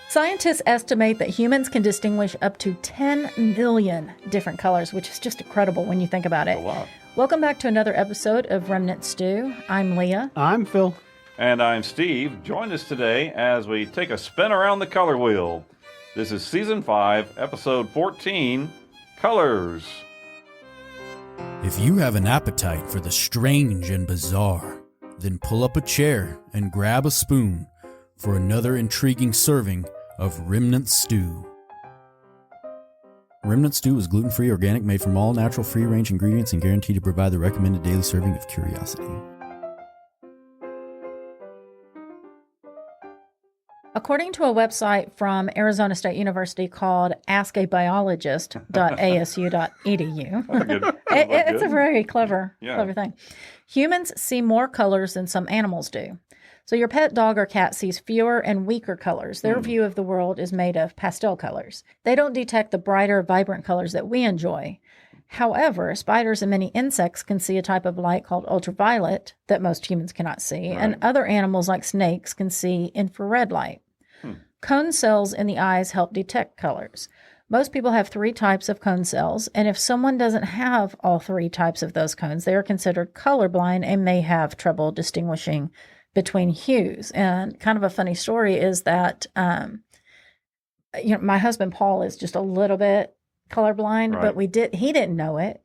Scientists estimate that humans can distinguish up to 10 million different colors, which is just incredible when you think about it. A lot. Welcome back to another episode of Remnant Stew. I'm Leah. I'm Phil. And I'm Steve. Join us today as we take a spin around the color wheel. This is Season 5, Episode 14, Colors. If you have an appetite for the strange and bizarre, then pull up a chair and grab a spoon for another intriguing serving of Remnant Stew. Remnant Stew is gluten-free, organic, made from all natural, free-range ingredients, and guaranteed to provide the recommended daily serving of curiosity. According to a website from Arizona State University called askabiologist.asu.edu, it's a very clever thing. Humans see more colors than some animals do. So your pet dog or cat sees fewer and weaker colors. Their view of the world is made of pastel colors. They don't detect the brighter, vibrant colors that we enjoy. However, spiders and many insects can see a type of light called ultraviolet that most humans cannot see, and other animals like snakes can see infrared light. Cone cells in the eyes help detect colors. Most people have 3 types of cone cells, and if someone doesn't have all 3 types of those cones, they are considered colorblind and may have trouble distinguishing between hues. And kind of a funny story is that, my husband Paul is just a little bit colorblind, but he didn't know it.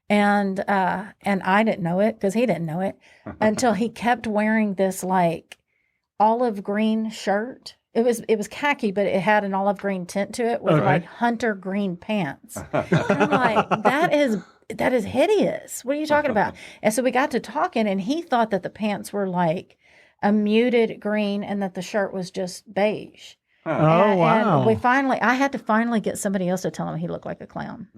And I didn't know it because he didn't know it until he kept wearing this like olive green shirt. It was khaki, but it had an olive green tint to it with like hunter green pants. And I'm like, that is hideous. What are you talking about? And so we got to talking, and he thought that the pants were like a muted green and that the shirt was just beige. Wow. And I had to finally get somebody else to tell him he looked like a clown.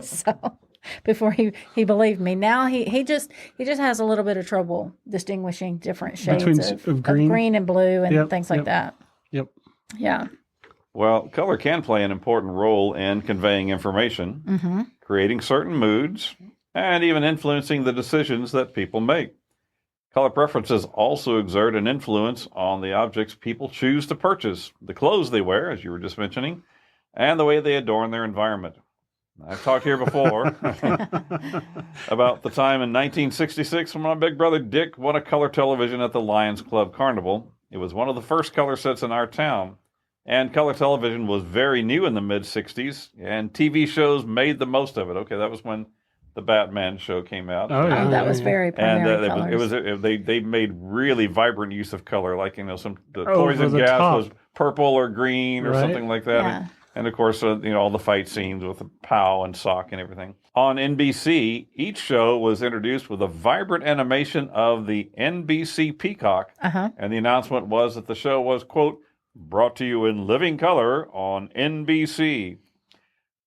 So before he believed me. Now he just has a little bit of trouble distinguishing different shades of green and blue and things like that. Yep. Yeah. Well, color can play an important role in conveying information, creating certain moods, and even influencing the decisions that people make. Color preferences also exert an influence on the objects people choose to purchase, the clothes they wear, as you were just mentioning, and the way they adorn their environment. I've talked here before about the time in 1966 when my big brother Dick won a color television at the Lions Club Carnival. It was one of the first color sets in our town, and color television was very new in the mid-'60s, and TV shows made the most of it. Okay, that was when the Batman show came out. Oh, that was very primary colors. They made really vibrant use of color, like the poison gas was purple or green or something like that. Yeah. And of course, all the fight scenes with the pow and sock and everything. On NBC, each show was introduced with a vibrant animation of the NBC peacock, and the announcement was that the show was, quote, brought to you in living color on NBC.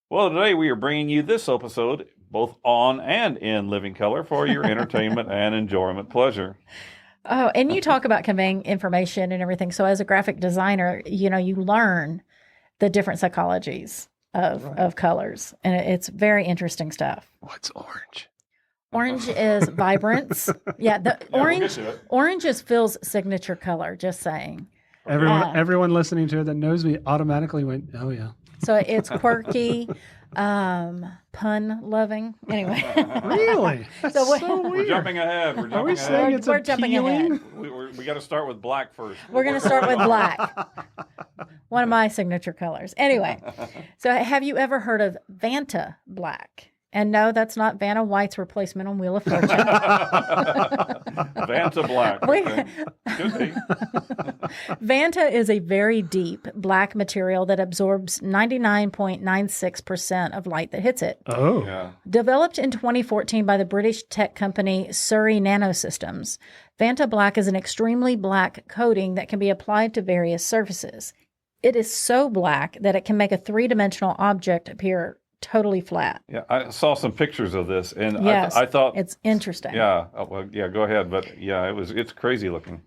Well, today we are bringing you this episode both on and in living color for your entertainment and enjoyment pleasure. Oh, and you talk about conveying information and everything. So as a graphic designer, you learn the different psychologies of colors. And it's very interesting stuff. What's orange? Orange is vibrance. Orange is Phil's signature color, just saying. Everyone listening to it that knows me automatically went, oh, yeah. So it's quirky, pun-loving. Anyway. Really? So weird. We're jumping ahead. Are we saying it's appealing? We got to start with black first. We're going to start with black. One of my signature colors. Anyway, so have you ever heard of Vanta Black? And no, that's not Vanna White's replacement on Wheel of Fortune. Vanta Black. Okay. Could be. Vanta is a very deep black material that absorbs 99.96% of light that hits it. Oh. Yeah. Developed in 2014 by the British tech company Surrey Nanosystems, Vanta Black is an extremely black coating that can be applied to various surfaces. It is so black that it can make a 3-dimensional object appear totally flat. Yeah, I saw some pictures of this, and yes, I thought it's interesting. Yeah, go ahead, but yeah, it's crazy looking.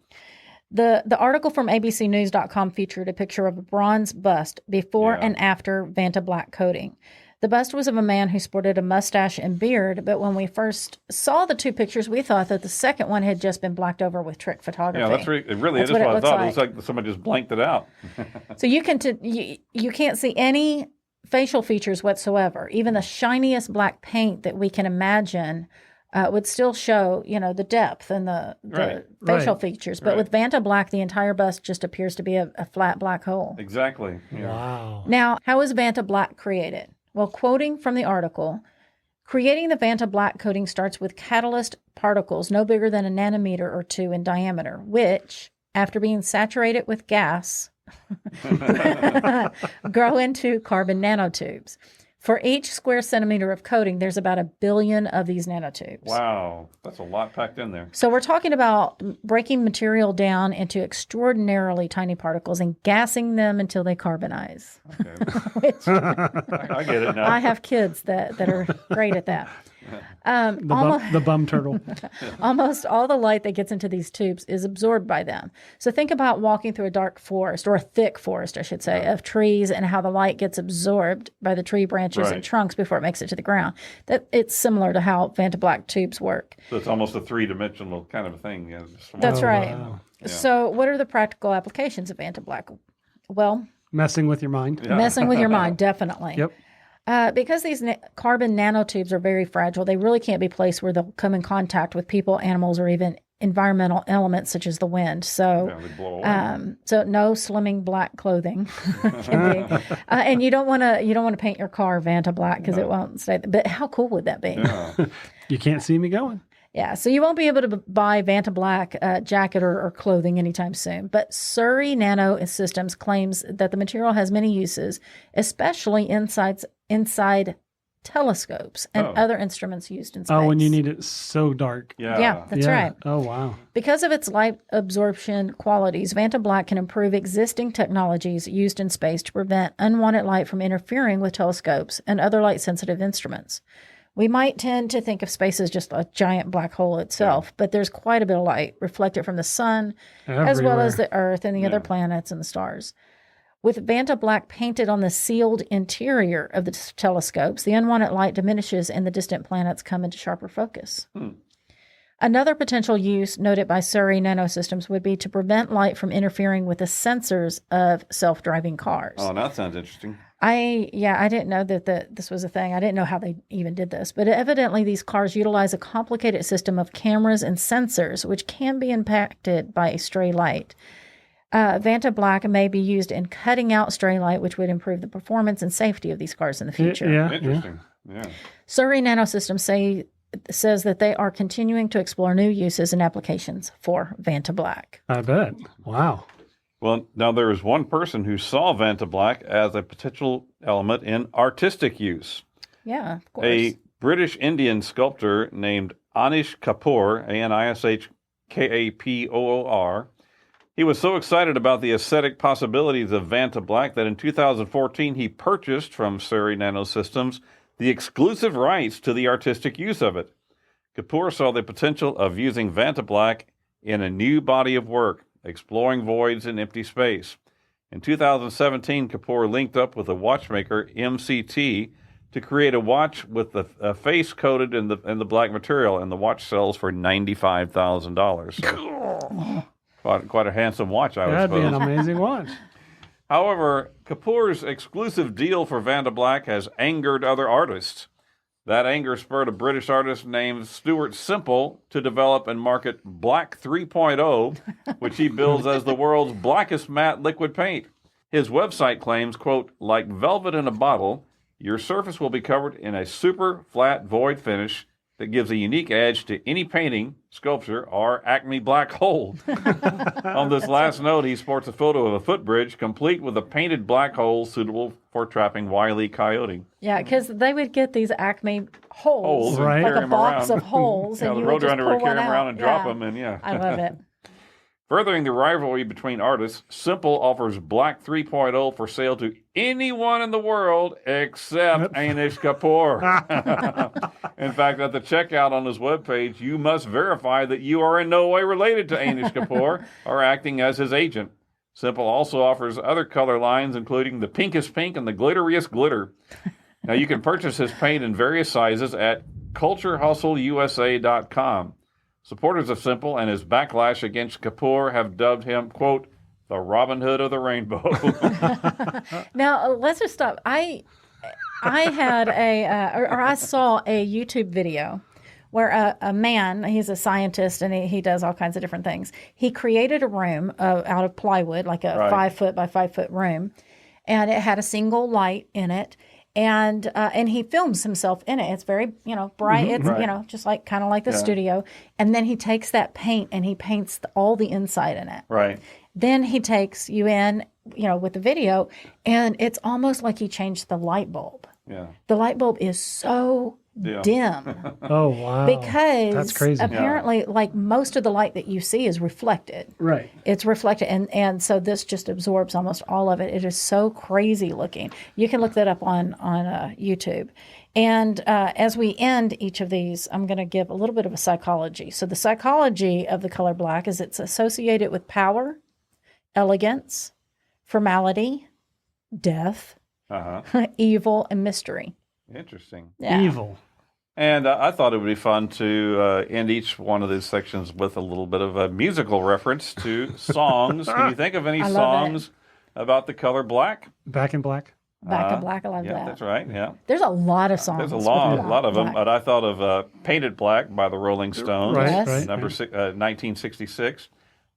The article from abcnews.com featured a picture of a bronze bust before and after Vanta Black coating. The bust was of a man who sported a mustache and beard, but when we first saw the two pictures, we thought that the second one had just been blacked over with trick photography. Yeah, it really is what I thought. It looks like somebody just blanked it out. So you can't see any facial features whatsoever. Even the shiniest black paint that we can imagine would still show, the depth and the facial features. But with Vanta Black, the entire bust just appears to be a flat black hole. Exactly. Yeah. Wow. Now, how is Vanta Black created? Well, quoting from the article, creating the Vanta Black coating starts with catalyst particles no bigger than a nanometer or two in diameter, which, after being saturated with gas, grow into carbon nanotubes. For each square centimeter of coating, there's about 1 billion of these nanotubes. Wow, that's a lot packed in there. So we're talking about breaking material down into extraordinarily tiny particles and gassing them until they carbonize. Okay. I get it now. I have kids that are great at that. The bum turtle. Almost all the light that gets into these tubes is absorbed by them. So think about walking through a dark forest, or a thick forest, I should say, of trees, and how the light gets absorbed by the tree branches and trunks before it makes it to the ground. That it's similar to how Vanta Black tubes work. So it's almost a three-dimensional kind of a thing. Yeah, that's right. Wow. Yeah. So what are the practical applications of Vanta Black? Well, Messing with your mind. Yeah. messing with your mind, definitely. Yep. Because these carbon nanotubes are very fragile, they really can't be placed where they'll come in contact with people, animals, or even environmental elements such as the wind. So, they blow away. so no slimming black clothing can be, and you don't want to paint your car Vanta Black because it won't stay. But how cool would that be? Yeah. You can't see me going. Yeah, so you won't be able to buy Vanta Black jacket or clothing anytime soon. But Surrey Nano Systems claims that the material has many uses, especially inside telescopes and other instruments used in space. Oh, when you need it so dark. Yeah, that's right. Oh, wow. Because of its light absorption qualities, Vanta Black can improve existing technologies used in space to prevent unwanted light from interfering with telescopes and other light-sensitive instruments. We might tend to think of space as just a giant black hole itself, but there's quite a bit of light reflected from the sun, as well as the Earth and the other planets and the stars. With Vanta Black painted on the sealed interior of the telescopes, the unwanted light diminishes and the distant planets come into sharper focus. Another potential use noted by Surrey Nanosystems would be to prevent light from interfering with the sensors of self-driving cars. Oh, that sounds interesting. I didn't know that this was a thing. I didn't know how they even did this. But evidently, these cars utilize a complicated system of cameras and sensors, which can be impacted by a stray light. Vanta Black may be used in cutting out stray light, which would improve the performance and safety of these cars in the future. Yeah, Interesting. Yeah. Surrey Nanosystems says that they are continuing to explore new uses and applications for Vanta Black. I bet. Wow. Well, now there is one person who saw Vanta Black as a potential element in artistic use. Yeah, of course. A British Indian sculptor named Anish Kapoor, Anishkapoor. He was so excited about the aesthetic possibilities of Vanta Black that in 2014 he purchased from Surrey Nanosystems the exclusive rights to the artistic use of it. Kapoor saw the potential of using Vanta Black in a new body of work, exploring voids in empty space. In 2017, Kapoor linked up with the watchmaker MCT to create a watch with the face coated in the black material, and the watch sells for $95,000. So quite a handsome watch, I would suppose. That'd be an amazing watch. However, Kapoor's exclusive deal for Vanta Black has angered other artists. That anger spurred a British artist named Stuart Simple to develop and market Black 3.0, which he bills as the world's blackest matte liquid paint. His website claims, quote, like velvet in a bottle, your surface will be covered in a super flat void finish that gives a unique edge to any painting, sculpture, or Acme black hole. On this last note, he sports a photo of a footbridge complete with a painted black hole suitable for trapping Wile E. Coyote. Yeah, because they would get these Acme holes, Right. like a box of holes, Yeah, and the you would just roadrunner pull would carry one them around out. and drop them, and yeah. I love it. Furthering the rivalry between artists, Simple offers Black 3.0 for sale to anyone in the world except Anish Kapoor. In fact, at the checkout on his webpage, you must verify that you are in no way related to Anish Kapoor or acting as his agent. Simple also offers other color lines, including the pinkest pink and the glitteriest glitter. Now, you can purchase his paint in various sizes at culturehustleusa.com. Supporters of Simple and his backlash against Kapoor have dubbed him, quote, the Robin Hood of the rainbow. Now, let's just stop. I had I saw a YouTube video where a man, he's a scientist and he does all kinds of different things. He created a room out of plywood, like a 5 foot by 5 foot room, and it had a single light in it. And he films himself in it. It's very, bright. It's, just like kind of like the studio. And then he takes that paint and he paints all the inside in it. Right. Then he takes you in, with the video, and it's almost like he changed the light bulb. Yeah. The light bulb is so dim. Oh, wow. Because that's crazy. Apparently, like most of the light that you see is reflected. Right. It's reflected. And so this just absorbs almost all of it. It is so crazy looking. You can look that up on YouTube. And as we end each of these, I'm going to give a little bit of a psychology. So the psychology of the color black is it's associated with power, elegance, formality, death, evil, and mystery. Interesting. Yeah. Evil. And I thought it would be fun to end each one of these sections with a little bit of a musical reference to songs. Can you think of any songs about the color black? Back in Black. Back in Black, I love that. Yeah, that's right. Yeah. There's a lot of songs. There's a with lot of them. black. But I thought of Painted Black by the Rolling Stones, Right, Yes. right. number 1966.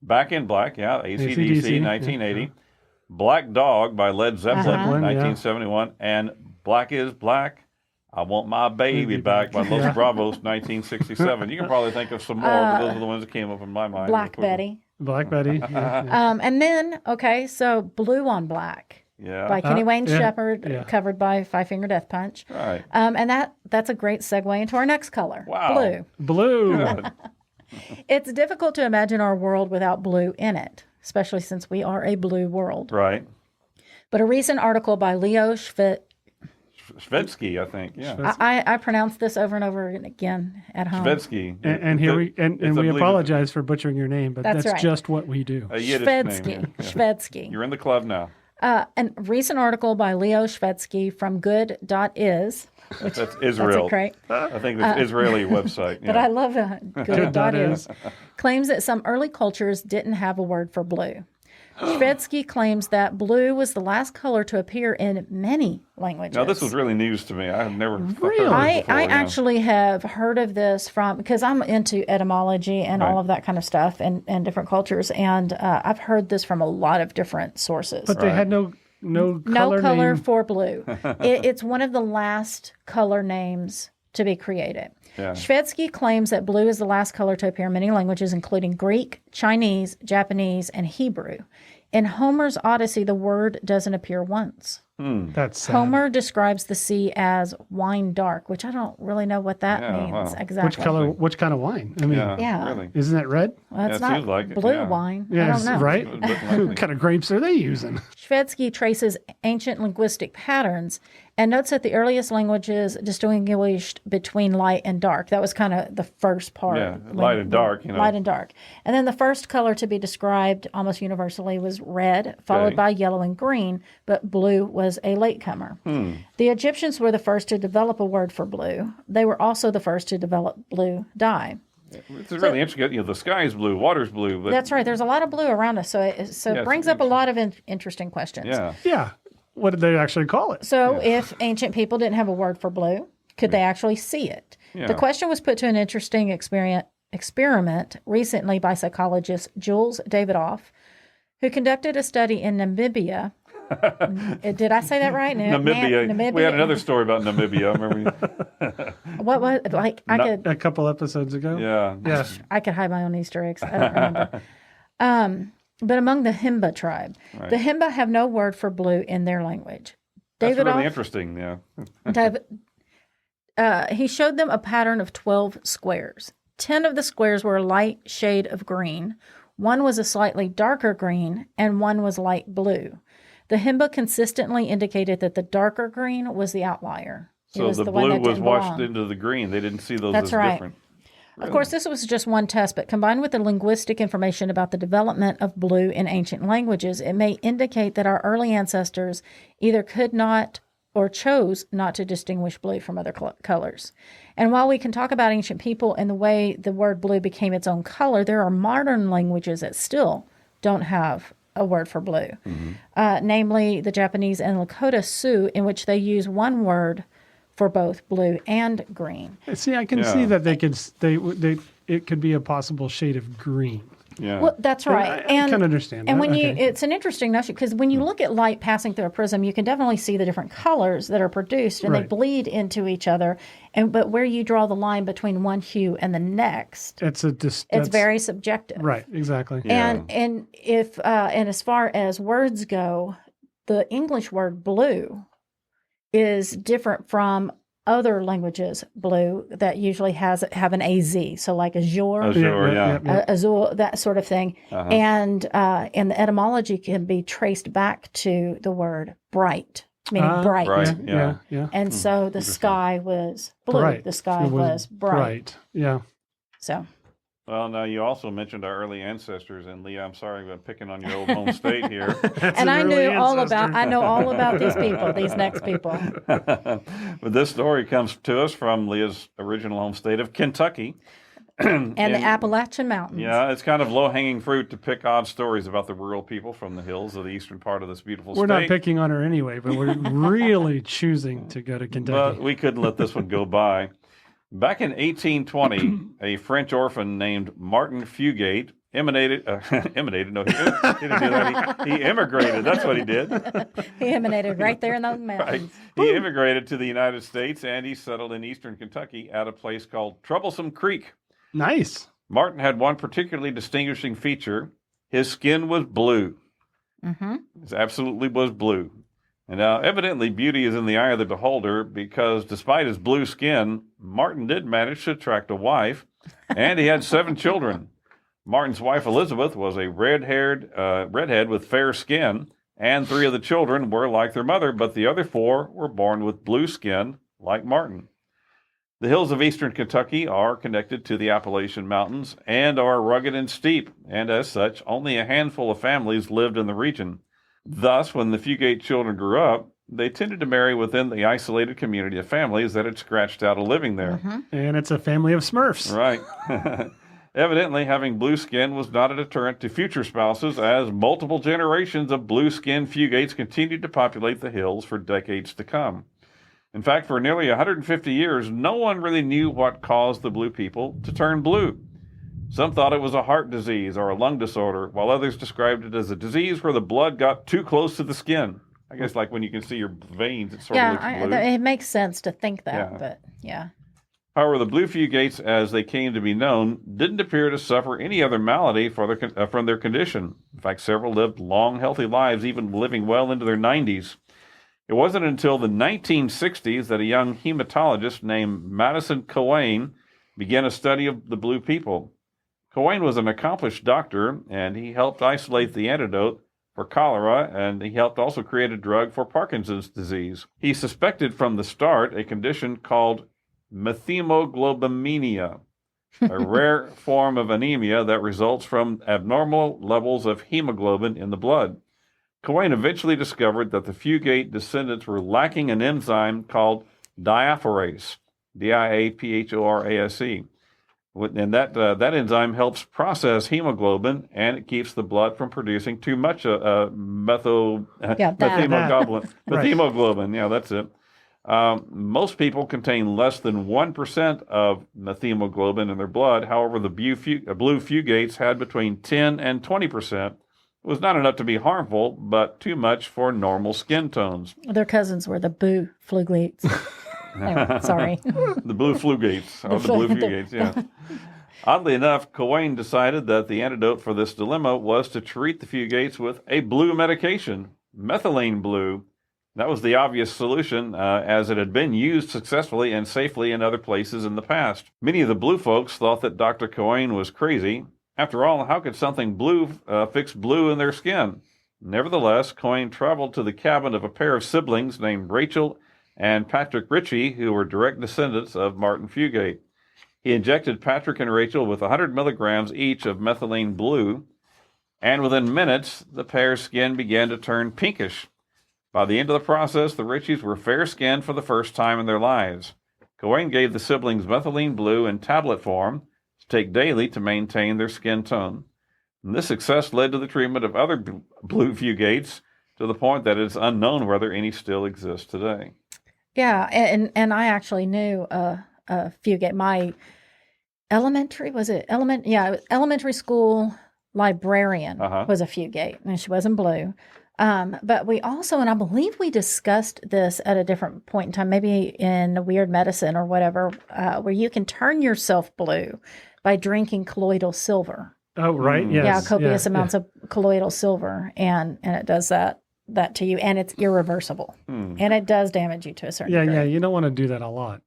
Back in Black, AC/DC, 1980. yeah. Black Dog by Led Zeppelin, Zeppelin, yeah. 1971. And Black is Black, I Want My Baby Back by Los Bravos, 1967. You can probably think of some more, but those are the ones that came up in my mind. Black Betty. Black Betty. Yeah. And then, so Blue on Black Yeah. by Kenny Wayne yeah, Shepherd, yeah. covered by Five Finger Death Punch. Right. And that's a great segue into our next color, Wow. blue. Blue. Good. It's difficult to imagine our world without blue in it, especially since we are a blue world. Right. But a recent article by Leo Svetsky, I think. Yeah. I pronounced this over and over again at home. Svetsky. And here we apologize for butchering your name, but that's right. just what we do. A Yiddish Svetsky. name. Yeah. Svetsky. You're in the club now. A recent article by Leo Svetsky from good.is. That's Israel. That's a great. I think it's Israeli website. Yeah. But I love good.is. Claims that some early cultures didn't have a word for blue. Svetsky claims that blue was the last color to appear in many languages. Now, this was really news to me. I have never heard of this I before, actually have heard of this because I'm into etymology and all of that kind of stuff and different cultures. And I've heard this from a lot of different sources. But they had no color color name. for blue. It's one of the last color names to be created. Yeah. Svetsky claims that blue is the last color to appear in many languages, including Greek, Chinese, Japanese, and Hebrew. In Homer's Odyssey, the word doesn't appear once. That's sad. Homer describes the sea as wine dark, which I don't really know what that means wow. exactly. Which kind of wine? I mean, Yeah. Really. isn't it red? Well, it's Yeah, it not seems like it, blue yeah. wine. I Yes, don't know. right? It was likely. What kind of grapes are they using? Svetsky traces ancient linguistic patterns and notes that the earliest languages distinguished between light and dark. That was kind of the first part. Yeah, light and dark, Light and dark. And then the first color to be described almost universally was red, followed by yellow and green, but blue was a latecomer. The Egyptians were the first to develop a word for blue. They were also the first to develop blue dye. It's really interesting. The sky's blue, water's blue. But That's right. There's a lot of blue around us, so it brings up a lot of interesting questions. Yeah. Yeah. What did they actually call it? So if ancient people didn't have a word for blue, could they actually see it? Yeah. The question was put to an interesting experiment recently by psychologist Jules Davidoff, who conducted a study in Namibia. Did I say that right? Namibia. We had another story about Namibia. Remember? What was like? A couple episodes ago. Yeah. Yes. I could hide my own Easter eggs. I don't remember. But among the Himba tribe, the Himba have no word for blue in their language. That's really interesting. Yeah. He showed them a pattern of 12 squares. 10 of the squares were a light shade of green. One was a slightly darker green, and one was light blue. The Himba consistently indicated that the darker green was the outlier. So the blue was washed into the green. They didn't see those as different. Of course, this was just one test, but combined with the linguistic information about the development of blue in ancient languages, it may indicate that our early ancestors either could not or chose not to distinguish blue from other colors. And while we can talk about ancient people and the way the word blue became its own color, there are modern languages that still don't have a word for blue, namely the Japanese and Lakota Sioux, in which they use one word for both blue and green. See, I can see that it could be a possible shade of green. Yeah. Well, that's right. I can understand and that. when Okay. it's an interesting notion, because when you look at light passing through a prism, you can definitely see the different colors that are produced, and they Right. bleed into each other. But where you draw the line between one hue and the next, It's very subjective. right. Exactly. Yeah. And if and as far as words go, the English word blue is different from other languages blue that usually have an AZ, so like azure, azul, that sort of thing. And the etymology can be traced back to the word bright, meaning bright. Right. Yeah. And so the sky was blue. Bright. The sky It was bright. Yeah. So Well, now you also mentioned our early ancestors, and Leah, I'm sorry I'm picking on your old home state here. and I know all about these people, these next people. But this story comes to us from Leah's original home state of Kentucky. And the Appalachian Mountains. Yeah, it's kind of low-hanging fruit to pick odd stories about the rural people from the hills of the eastern part of this beautiful We're state. not picking on her anyway, but we're really choosing to go to Kentucky. But we couldn't let this one go by. Back in 1820, a French orphan named Martin Fugate immigrated. No, he didn't do that. He immigrated. That's what he did. He emanated right there in those Right. mountains. He immigrated to the United States, and he settled in eastern Kentucky at a place called Troublesome Creek. Nice. Martin had one particularly distinguishing feature. His skin was blue. Mm-hmm. It absolutely was blue. And now, evidently, beauty is in the eye of the beholder, because despite his blue skin, Martin did manage to attract a wife, and he had 7 children. Martin's wife, Elizabeth, was a redhead with fair skin, and 3 of the children were like their mother, but the other 4 were born with blue skin, like Martin. The hills of eastern Kentucky are connected to the Appalachian Mountains and are rugged and steep, and as such, only a handful of families lived in the region. Thus, when the Fugate children grew up, they tended to marry within the isolated community of families that had scratched out a living there. Mm-hmm. And it's a family of Smurfs. Right. Evidently, having blue skin was not a deterrent to future spouses, as multiple generations of blue-skinned Fugates continued to populate the hills for decades to come. In fact, for nearly 150 years, no one really knew what caused the blue people to turn blue. Some thought it was a heart disease or a lung disorder, while others described it as a disease where the blood got too close to the skin. I guess like when you can see your veins, it sort of looks blue. It makes sense to think that, Yeah. but yeah. However, the blue Fugates, as they came to be known, didn't appear to suffer any other malady from their condition. In fact, several lived long, healthy lives, even living well into their 90s. It wasn't until the 1960s that a young hematologist named Madison Cowain began a study of the blue people. Cowain was an accomplished doctor, and he helped isolate the antidote for cholera, and he helped also create a drug for Parkinson's disease. He suspected from the start a condition called methemoglobinemia, a rare form of anemia that results from abnormal levels of hemoglobin in the blood. Cowain eventually discovered that the Fugate descendants were lacking an enzyme called diaphorase, diaphorase. And that enzyme helps process hemoglobin, and it keeps the blood from producing too much methemoglobin. Methemoglobin, yeah, that's it. Most people contain less than 1% of methemoglobin in their blood. However, the blue Fugates had between 10 and 20%. It was not enough to be harmful, but too much for normal skin tones. Their cousins were the Boo Flugates. Anyway, sorry. The blue Fugates, or the blue Fugates, yeah. Oddly enough, Cowain decided that the antidote for this dilemma was to treat the Fugates with a blue medication, methylene blue. That was the obvious solution, as it had been used successfully and safely in other places in the past. Many of the blue folks thought that Dr. Cowain was crazy. After all, how could something blue fix blue in their skin? Nevertheless, Cowain traveled to the cabin of a pair of siblings named Rachel and Patrick Ritchie, who were direct descendants of Martin Fugate. He injected Patrick and Rachel with 100 milligrams each of methylene blue, and within minutes, the pair's skin began to turn pinkish. By the end of the process, the Richies were fair-skinned for the first time in their lives. Gawain gave the siblings methylene blue in tablet form to take daily to maintain their skin tone. And this success led to the treatment of other blue fugates to the point that it's unknown whether any still exist today. Yeah, and I actually knew a fugate. My elementary school librarian was a fugate, and she wasn't blue. But we also, and I believe we discussed this at a different point in time, maybe in Weird Medicine or whatever, where you can turn yourself blue by drinking colloidal silver. Oh, right. Yes. Yeah, copious amounts of colloidal silver, and it does that to you, and it's irreversible, and it does damage you to a certain degree. Yeah, you don't want to do that a lot.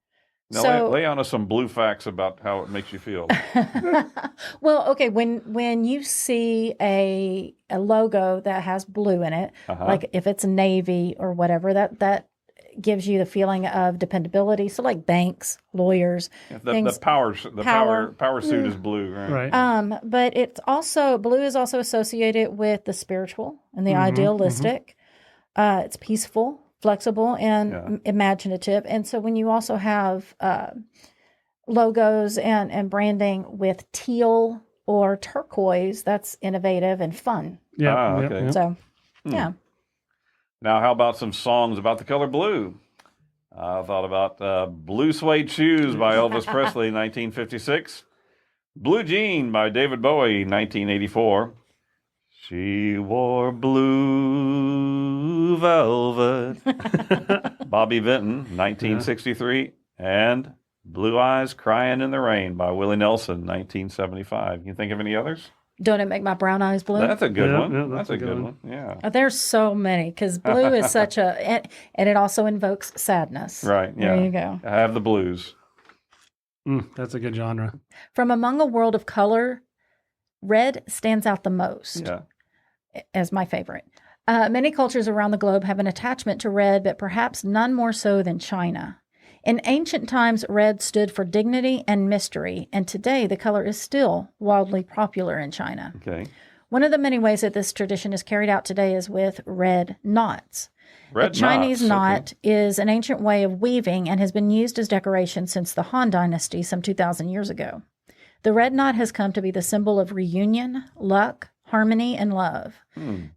Now, lay on us some blue facts about how it makes you feel. Well, okay, when you see a logo that has blue in it, like if it's Navy or whatever, that gives you the feeling of dependability. So like banks, lawyers, the power suit is blue, right? But it's also blue is also associated with the spiritual and the idealistic. It's peaceful, flexible, and imaginative. And so when you also have logos and branding with teal or turquoise, that's innovative and fun. Yeah. Okay. So, yeah. Now, how about some songs about the color blue? I thought about Blue Suede Shoes by Elvis Presley, 1956. Blue Jean by David Bowie, 1984. She wore blue velvet. Bobby Vinton, 1963. And Blue Eyes Crying in the Rain by Willie Nelson, 1975. Can you think of any others? Don't it make my brown eyes blue? That's a good one. Yeah, that's a good one. Yeah. There's so many because blue is such and it also invokes sadness. Right. Yeah. There you go. I have the blues. That's a good genre. From among a world of color, red stands out the most as my favorite. Many cultures around the globe have an attachment to red, but perhaps none more so than China. In ancient times, red stood for dignity and mystery, and today the color is still wildly popular in China. Okay. One of the many ways that this tradition is carried out today is with red knots. The Chinese knot is an ancient way of weaving and has been used as decoration since the Han Dynasty some 2,000 years ago. The red knot has come to be the symbol of reunion, luck, harmony, and love.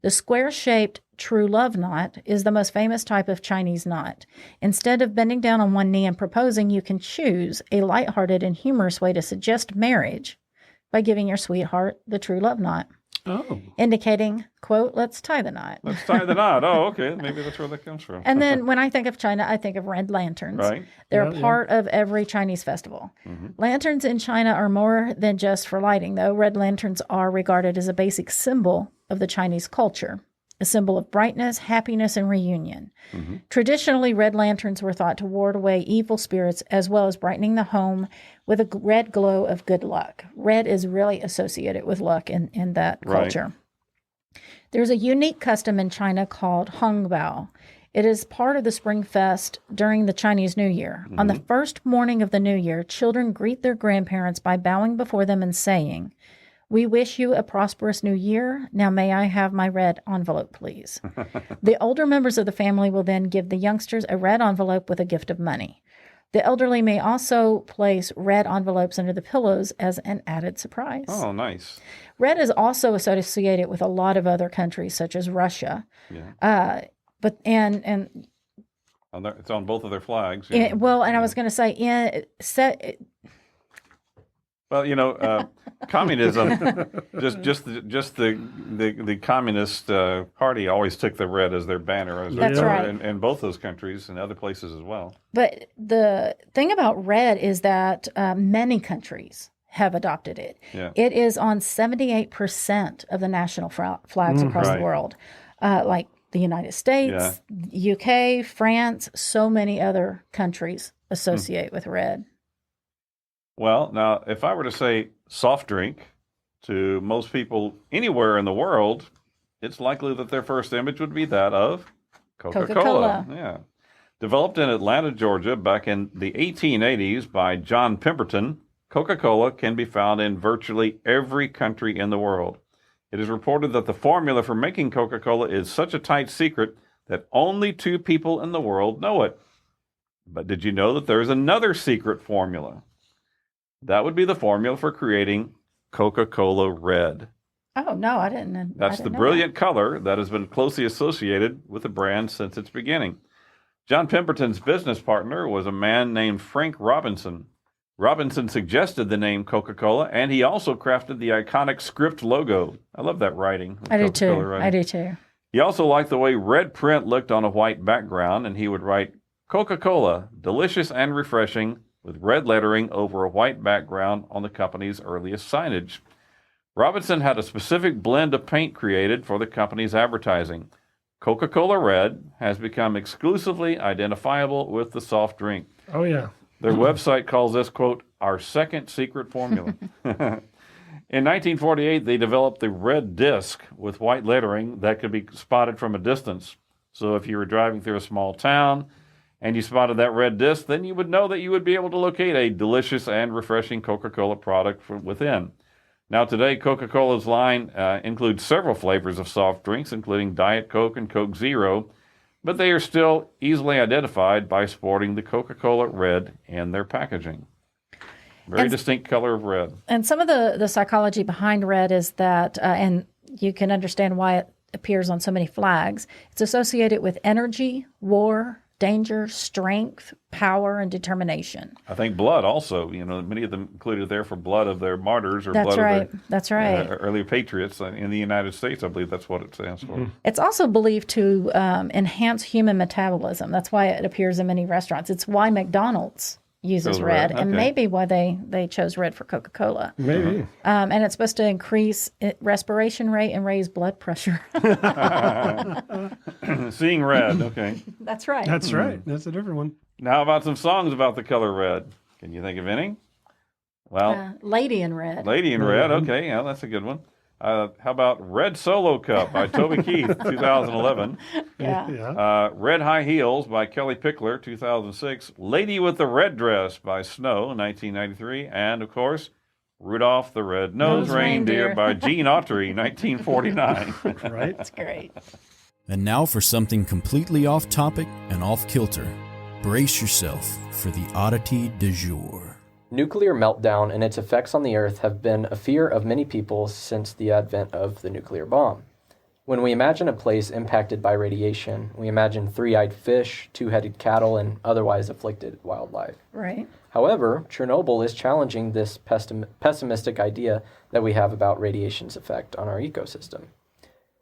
The square-shaped true love knot is the most famous type of Chinese knot. Instead of bending down on one knee and proposing, you can choose a lighthearted and humorous way to suggest marriage by giving your sweetheart the true love knot. Oh. Indicating, quote, let's tie the knot. Let's tie the knot. Oh, okay. Maybe that's where that comes from. And then when I think of China, I think of red lanterns. Right. They're a part of every Chinese festival. Lanterns in China are more than just for lighting, though. Red lanterns are regarded as a basic symbol of the Chinese culture, a symbol of brightness, happiness, and reunion. Traditionally, red lanterns were thought to ward away evil spirits as well as brightening the home with a red glow of good luck. Red is really associated with luck in that culture. There's a unique custom in China called Hongbao. It is part of the Spring Fest during the Chinese New Year. On the first morning of the New Year, children greet their grandparents by bowing before them and saying, "We wish you a prosperous new year. Now may I have my red envelope, please?" The older members of the family will then give the youngsters a red envelope with a gift of money. The elderly may also place red envelopes under the pillows as an added surprise. Oh, nice. Red is also associated with a lot of other countries, such as Russia. Yeah. It's on both of their flags. I was going to say communism. just the Communist Party always took the red as their banner. That's right. In both those countries and other places as well. But the thing about red is that many countries have adopted it. Yeah. It is on 78% of the national flags across the world, like the United States, UK, France, so many other countries associate with red. Well, now, if I were to say soft drink to most people anywhere in the world, it's likely that their first image would be that of Coca-Cola. Yeah. Developed in Atlanta, Georgia, back in the 1880s by John Pemberton, Coca-Cola can be found in virtually every country in the world. It is reported that the formula for making Coca-Cola is such a tight secret that only 2 people in the world know it. But did you know that there's another secret formula? That would be the formula for creating Coca-Cola Red. Oh, no, I didn't. That's the brilliant color that has been closely associated with the brand since its beginning. John Pemberton's business partner was a man named Frank Robinson. Robinson suggested the name Coca-Cola, and he also crafted the iconic script logo. I love that writing. I do too. I do too. He also liked the way red print looked on a white background, and he would write, Coca-Cola, delicious and refreshing, with red lettering over a white background on the company's earliest signage. Robinson had a specific blend of paint created for the company's advertising. Coca-Cola Red has become exclusively identifiable with the soft drink. Oh, yeah. Their website calls this, quote, our second secret formula. In 1948, they developed the red disc with white lettering that could be spotted from a distance. So if you were driving through a small town and you spotted that red disc, then you would know that you would be able to locate a delicious and refreshing Coca-Cola product from within. Now today, Coca-Cola's line includes several flavors of soft drinks, including Diet Coke and Coke Zero, but they are still easily identified by sporting the Coca-Cola Red in their packaging. Very distinct color of red. And some of the psychology behind red is that, and you can understand why it appears on so many flags, it's associated with energy, war, danger, strength, power, and determination. I think blood also, many of them included there for blood of their martyrs or that's blood right. of their that's right. Earlier patriots in the United States. I believe that's what it stands for. Mm-hmm. It's also believed to enhance human metabolism. That's why it appears in many restaurants. It's why McDonald's uses red, and maybe why they chose red for Coca-Cola. Maybe. And it's supposed to increase respiration rate and raise blood pressure. Seeing red, okay. That's right. That's right. That's a different one. Now, how about some songs about the color red? Can you think of any? Well, Lady in Red. Lady in Red, okay, yeah, that's a good one. How about Red Solo Cup by Toby Keith, 2011. Yeah. Red High Heels by Kelly Pickler, 2006. Lady with the Red Dress by Snow, 1993. And, of course, Rudolph the Red-Nosed Reindeer by Gene Autry, 1949. Right? That's great. And now for something completely off topic and off kilter. Brace yourself for the oddity du jour. Nuclear meltdown and its effects on the Earth have been a fear of many people since the advent of the nuclear bomb. When we imagine a place impacted by radiation, we imagine three-eyed fish, two-headed cattle, and otherwise afflicted wildlife. Right. However, Chernobyl is challenging this pessimistic idea that we have about radiation's effect on our ecosystem.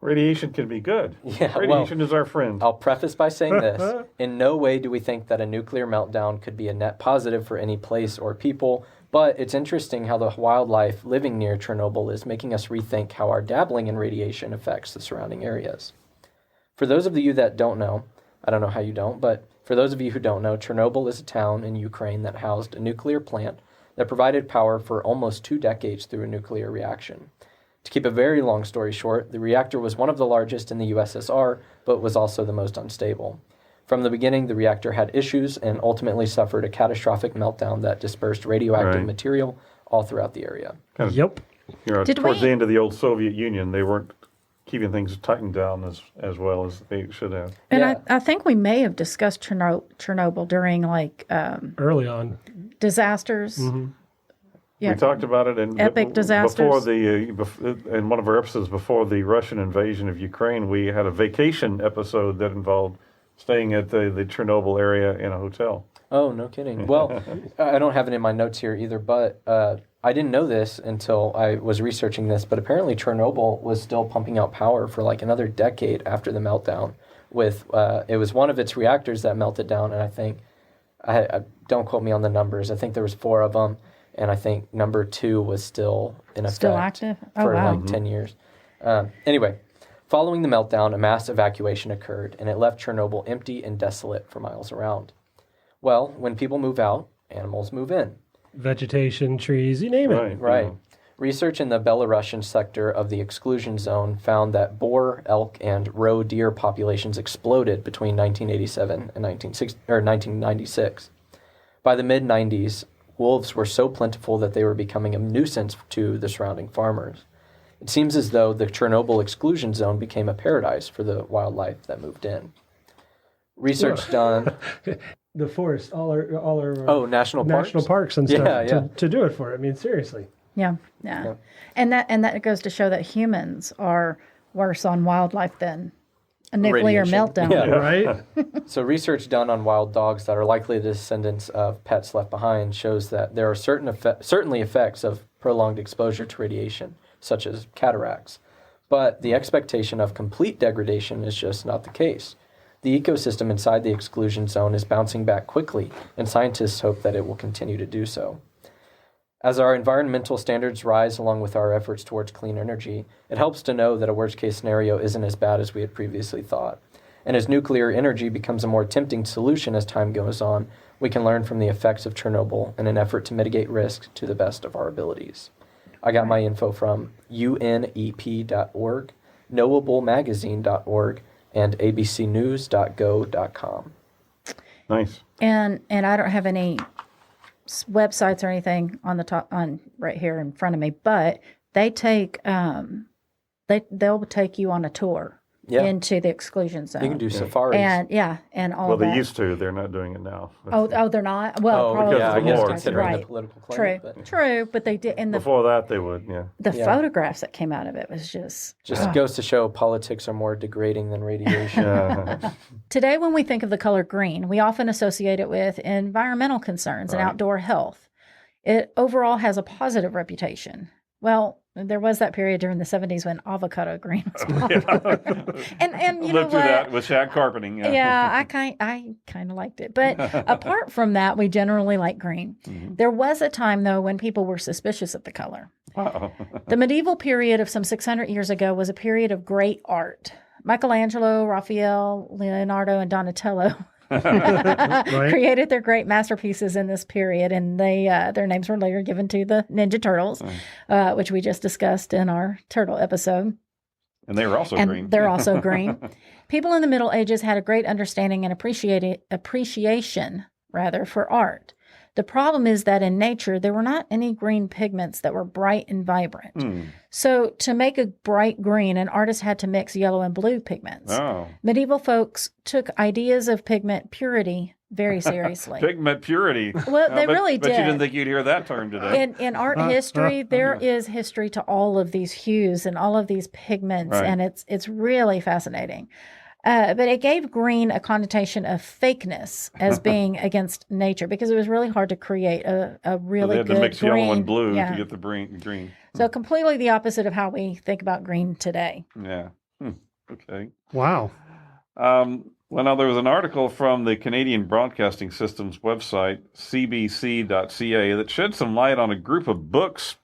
Radiation can be good. Yeah, Radiation is our friend. I'll preface by saying this. In no way do we think that a nuclear meltdown could be a net positive for any place or people, but it's interesting how the wildlife living near Chernobyl is making us rethink how our dabbling in radiation affects the surrounding areas. For those of you that don't know, I don't know how you don't, but for those of you who don't know, Chernobyl is a town in Ukraine that housed a nuclear plant that provided power for almost 2 decades through a nuclear reaction. To keep a very long story short, the reactor was one of the largest in the USSR, but was also the most unstable. From the beginning, the reactor had issues and ultimately suffered a catastrophic meltdown that dispersed radioactive material all throughout the area. Yep. Towards the end of the old Soviet Union, they weren't keeping things tightened down as well as they should have. And I think we may have discussed Chernobyl during early on disasters. Mm-hmm. Yeah. We talked about it in epic disasters. In one of our episodes before the Russian invasion of Ukraine. We had a vacation episode that involved staying at the Chernobyl area in a hotel. Oh, no kidding. Well, I don't have it in my notes here either, but I didn't know this until I was researching this, but apparently Chernobyl was still pumping out power for like another decade after the meltdown. It was one of its reactors that melted down, and I think, I don't quote me on the numbers, I think there was 4 of them. And I think number 2 was still in effect. Still active? Oh, for wow. like 10 years. Anyway, following the meltdown, a mass evacuation occurred, and it left Chernobyl empty and desolate for miles around. Well, when people move out, animals move in. Vegetation, trees, you name it. Right. Yeah. Research in the Belarusian sector of the exclusion zone found that boar, elk, and roe deer populations exploded between 1987 and 1996. By the mid-90s, wolves were so plentiful that they were becoming a nuisance to the surrounding farmers. It seems as though the Chernobyl exclusion zone became a paradise for the wildlife that moved in. Research done. The forest, all our National parks and stuff Yeah. To do it for. I mean, seriously. Yeah. And that goes to show that humans are worse on wildlife than a nuclear Radiation. meltdown. Yeah. Right? So research done on wild dogs that are likely the descendants of pets left behind shows that there are certainly effects of prolonged exposure to radiation, such as cataracts. But the expectation of complete degradation is just not the case. The ecosystem inside the exclusion zone is bouncing back quickly, and scientists hope that it will continue to do so. As our environmental standards rise along with our efforts towards clean energy, it helps to know that a worst-case scenario isn't as bad as we had previously thought. And as nuclear energy becomes a more tempting solution as time goes on, we can learn from the effects of Chernobyl in an effort to mitigate risks to the best of our abilities. I got my info from unep.org, knowablemagazine.org, and abcnews.go.com. Nice. And I don't have any websites or anything on the top on right here in front of me, but they take they'll take you on a tour into the exclusion zone. You can do safaris. And all Well, of that. they used to. They're not doing it now. Oh, they're not. Well, probably because I of the guess war. considering right. the political climate. True, but they did. And Before that, they would. Yeah. the photographs that came out of it was just goes to show politics are more degrading than radiation. Today, when we think of the color green, we often associate it with environmental concerns and outdoor health. It overall has a positive reputation. Well, there was that period during the 70s when avocado green was popular. and you know Lived through that with shag carpeting. Yeah, I kind of liked it. But apart from that, we generally like green. Mm-hmm. There was a time, though, when people were suspicious of the color. Uh-oh. The medieval period of some 600 years ago was a period of great art. Michelangelo, Raphael, Leonardo, and Donatello created their great masterpieces in this period, and they their names were later given to the Ninja Turtles, which we just discussed in our turtle episode. And they were also green. They're also green. People in the Middle Ages had a great understanding and appreciation for art. The problem is that in nature, there were not any green pigments that were bright and vibrant. So to make a bright green, an artist had to mix yellow and blue pigments. Oh. Medieval folks took ideas of pigment purity very seriously. Pigment purity. Well, they really But did. you didn't think you'd hear that term today. In art history, there is history to all of these hues and all of these pigments, and it's really fascinating. But it gave green a connotation of fakeness as being against nature because it was really hard to create a really so they had good to mix green. yellow and blue to get the green. So completely the opposite of how we think about green today. Yeah. Okay. Wow. Well, now there was an article from the Canadian Broadcasting System's website, cbc.ca, that shed some light on a group of books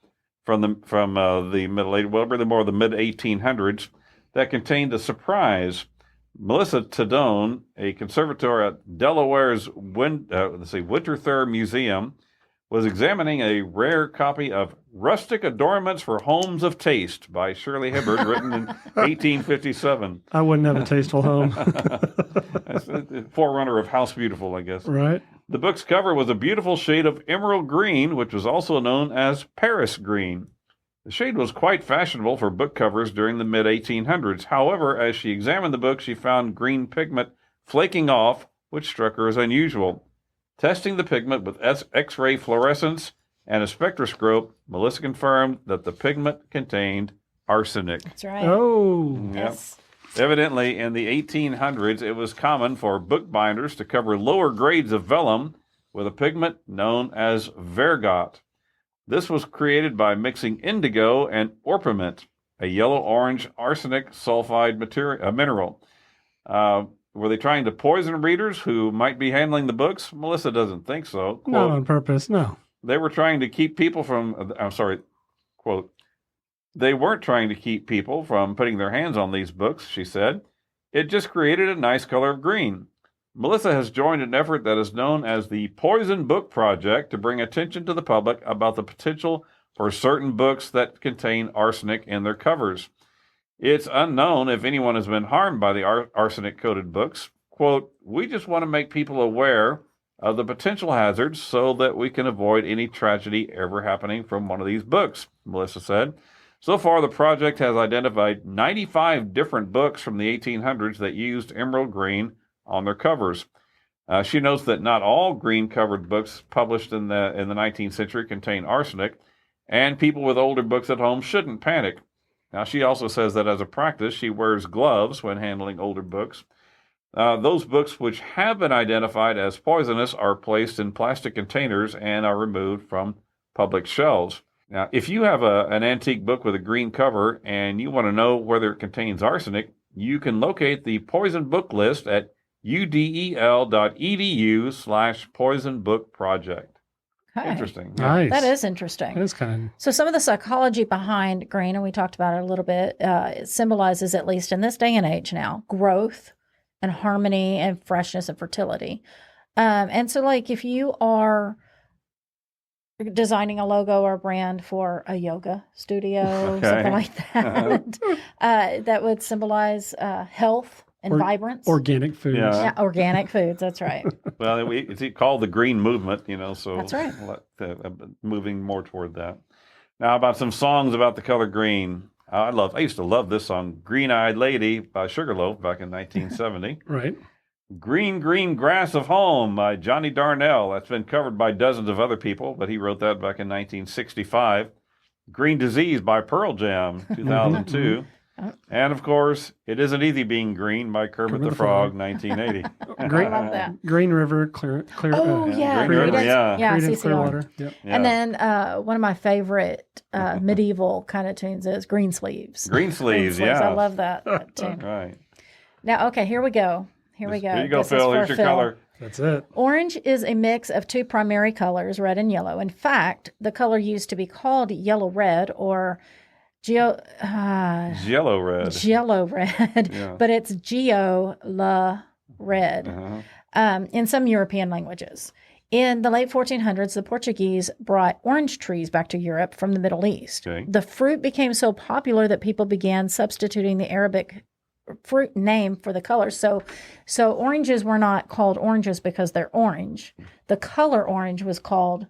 from the Middle Ages, well, really more the mid-1800s, that contained a surprise. Melissa Tadone, a conservator at Delaware's Winterthur Museum, was examining a rare copy of Rustic Adornments for Homes of Taste by Shirley Hibbard, written in 1857. I wouldn't have a tasteful home. Forerunner of House Beautiful, I guess. Right. The book's cover was a beautiful shade of emerald green, which was also known as Paris green. The shade was quite fashionable for book covers during the mid-1800s. However, as she examined the book, she found green pigment flaking off, which struck her as unusual. Testing the pigment with X-ray fluorescence and a spectroscope, Melissa confirmed that the pigment contained arsenic. That's right. Oh. Yep. Yes. Evidently, in the 1800s, it was common for bookbinders to cover lower grades of vellum with a pigment known as vergot. This was created by mixing indigo and orpiment, a yellow-orange arsenic sulfide mineral. Were they trying to poison readers who might be handling the books? Melissa doesn't think so. Quote, Not on purpose, no. they were trying to keep people from, quote, they weren't trying to keep people from putting their hands on these books, she said. It just created a nice color of green. Melissa has joined an effort that is known as the Poison Book Project to bring attention to the public about the potential for certain books that contain arsenic in their covers. It's unknown if anyone has been harmed by the arsenic-coated books. Quote, we just want to make people aware of the potential hazards so that we can avoid any tragedy ever happening from one of these books, Melissa said. So far, the project has identified 95 different books from the 1800s that used emerald green on their covers. She notes that not all green-covered books published in the 19th century contain arsenic, and people with older books at home shouldn't panic. Now, she also says that as a practice, she wears gloves when handling older books. Those books which have been identified as poisonous are placed in plastic containers and are removed from public shelves. Now, if you have an antique book with a green cover and you want to know whether it contains arsenic, you can locate the poison book list at udel.edu/poison book project. Okay. Interesting. Nice. That is interesting. That is kind of... So some of the psychology behind green, and we talked about it a little bit, it symbolizes, at least in this day and age now, growth and harmony and freshness and fertility. And so, like, if you are designing a logo or a brand for a yoga studio, something like that, that would symbolize health and vibrance. Organic foods. Yeah, organic foods. That's right. Well, it's called the Green Movement, so that's right. Moving more toward that. Now, about some songs about the color green. I used to love this song, Green Eyed Lady by Sugarloaf back in 1970. Right. Green, Green Grass of Home by Johnny Darnell. That's been covered by dozens of other people, but he wrote that back in 1965. Green Disease by Pearl Jam, 2002. And, of course, It Isn't Easy Being Green by Kermit the Frog, 1980. Great. I love that. Green River, clear. Oh, yeah. Green River, yeah. Creedence CCR. Clearwater. Yep. Yeah. And then one of my favorite medieval kind of tunes is Green Sleeves. Green Sleeves, yeah. I love that tune. Right. Now, okay, here we go. Here we go. Here you go, This is Phil. for Here's your Phil. color. That's it. Orange is a mix of two primary colors, red and yellow. In fact, the color used to be called yellow-red or Jello red. Jello red, Yeah. but it's red in some European languages. In the late 1400s, the Portuguese brought orange trees back to Europe from the Middle East. Okay. The fruit became so popular that people began substituting the Arabic fruit name for the color. So oranges were not called oranges because they're orange. The color orange was called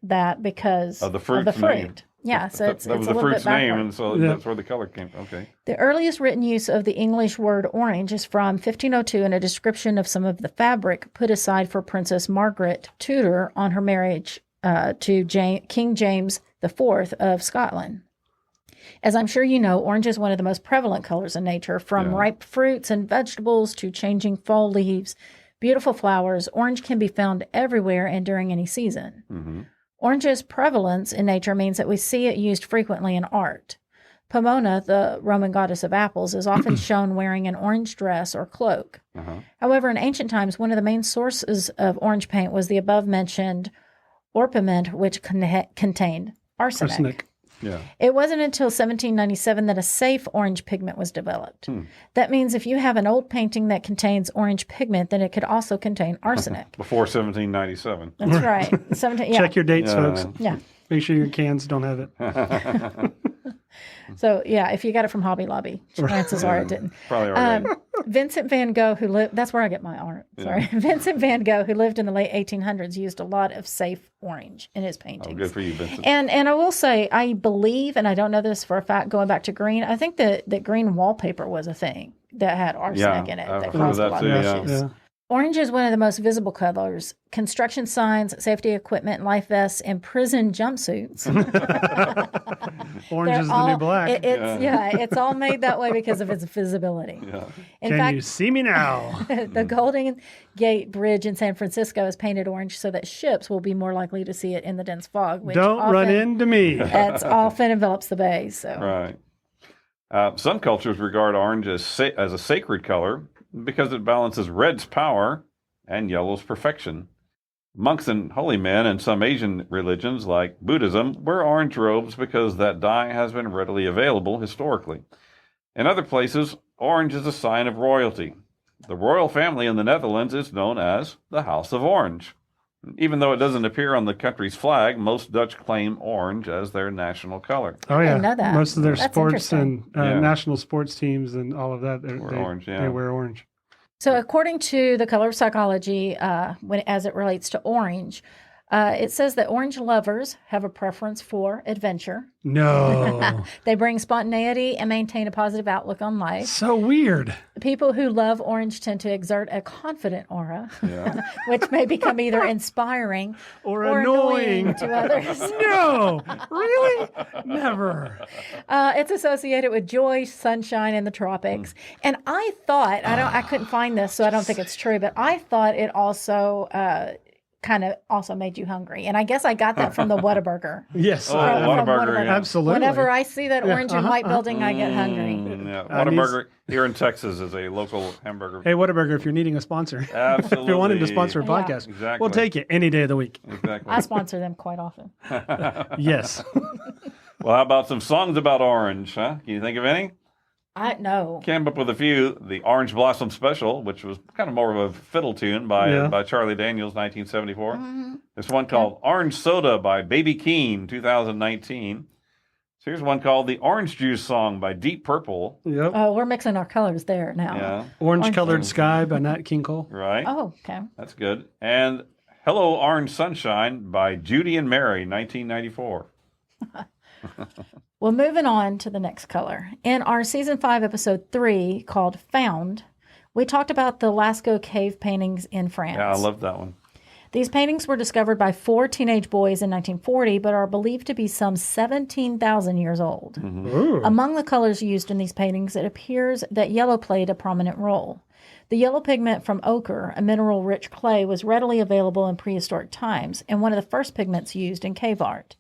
that because Of the fruit. Yeah, so it's that was a the little fruit's bit backward. name, and so that's where the color came from. Okay. The earliest written use of the English word orange is from 1502 in a description of some of the fabric put aside for Princess Margaret Tudor on her marriage to King James IV of Scotland. As I'm sure you know, orange is one of the most prevalent colors in nature, from ripe fruits and vegetables to changing fall leaves, beautiful flowers. Orange can be found everywhere and during any season. Mm-hmm. Orange's prevalence in nature means that we see it used frequently in art. Pomona, the Roman goddess of apples, is often shown wearing an orange dress or cloak. However, in ancient times, one of the main sources of orange paint was the above-mentioned orpiment, which contained arsenic. Yeah. It wasn't until 1797 that a safe orange pigment was developed. That means if you have an old painting that contains orange pigment, then it could also contain arsenic. Before 1797. That's right. Check your dates, folks. Yeah. Make sure your cans don't have it. So, yeah, if you got it from Hobby Lobby, chances are it didn't. Probably already. Vincent van Gogh, who lived, that's where I get my art. Sorry. Vincent van Gogh, who lived in the late 1800s, used a lot of safe orange in his paintings. Oh, good for you, Vincent. And I will say, I believe, and I don't know this for a fact, going back to green, I think that green wallpaper was a thing that had arsenic in it I've that heard of caused a that lot too, of yeah. issues. Orange is one of the most visible colors. Construction signs, safety equipment, life vests, and prison jumpsuits. Orange is the new black. It's all made that way because of its visibility. Yeah. In Can fact, you see me now? the Golden Gate Bridge in San Francisco is painted orange so that ships will be more likely to see it in the dense fog. Which Don't run into me. That often envelops the bay. So Right. Some cultures regard orange as a sacred color because it balances red's power and yellow's perfection. Monks and holy men in some Asian religions, like Buddhism, wear orange robes because that dye has been readily available historically. In other places, orange is a sign of royalty. The royal family in the Netherlands is known as the House of Orange. Even though it doesn't appear on the country's flag, most Dutch claim orange as their national color. Oh, yeah. didn't know that. Most of their That's sports and interesting. national sports teams and all of that, they wear orange. according to the color of psychology, as it relates to orange, It says that orange lovers have a preference for adventure. No. They bring spontaneity and maintain a positive outlook on life. So weird. People who love orange tend to exert a confident aura, which may become either inspiring Or annoying to others. No. Really? Never. It's associated with joy, sunshine, and the tropics. And I thought, I couldn't find this, so I don't think it's true, but I thought it also kind of also made you hungry. And I guess I got that from the Whataburger. Yes. Oh, Whataburger, yeah. Absolutely. Whenever I see that orange and white building, I get hungry. Yeah. Whataburger here in Texas is a local hamburger. Hey, Whataburger, if you're needing a sponsor. Absolutely. If you're wanting to sponsor a podcast, Exactly. we'll take it any day of the week. Exactly. I sponsor them quite often. Yes. Well, how about some songs about orange, huh? Can you think of any? I know. Came up with a few. The Orange Blossom Special, which was kind of more of a fiddle tune by Charlie Daniels, 1974. Mm-hmm. There's one called Orange Soda by Baby Keem, 2019. So here's one called The Orange Juice Song by Deep Purple. Yep. Oh, we're mixing our colors there now. Yeah, Orange Colored Sky by Nat King Cole. right. Oh, okay. That's good. And Hello Orange Sunshine by Judy and Mary, 1994. Well, moving on to the next color. In our season 5, episode 3, called Found, we talked about the Lascaux cave paintings in France. Yeah, I love that one. These paintings were discovered by 4 teenage boys in 1940, but are believed to be some 17,000 years old. Ooh. Among the colors used in these paintings, it appears that yellow played a prominent role. The yellow pigment from ochre, a mineral-rich clay, was readily available in prehistoric times and one of the first pigments used in cave art.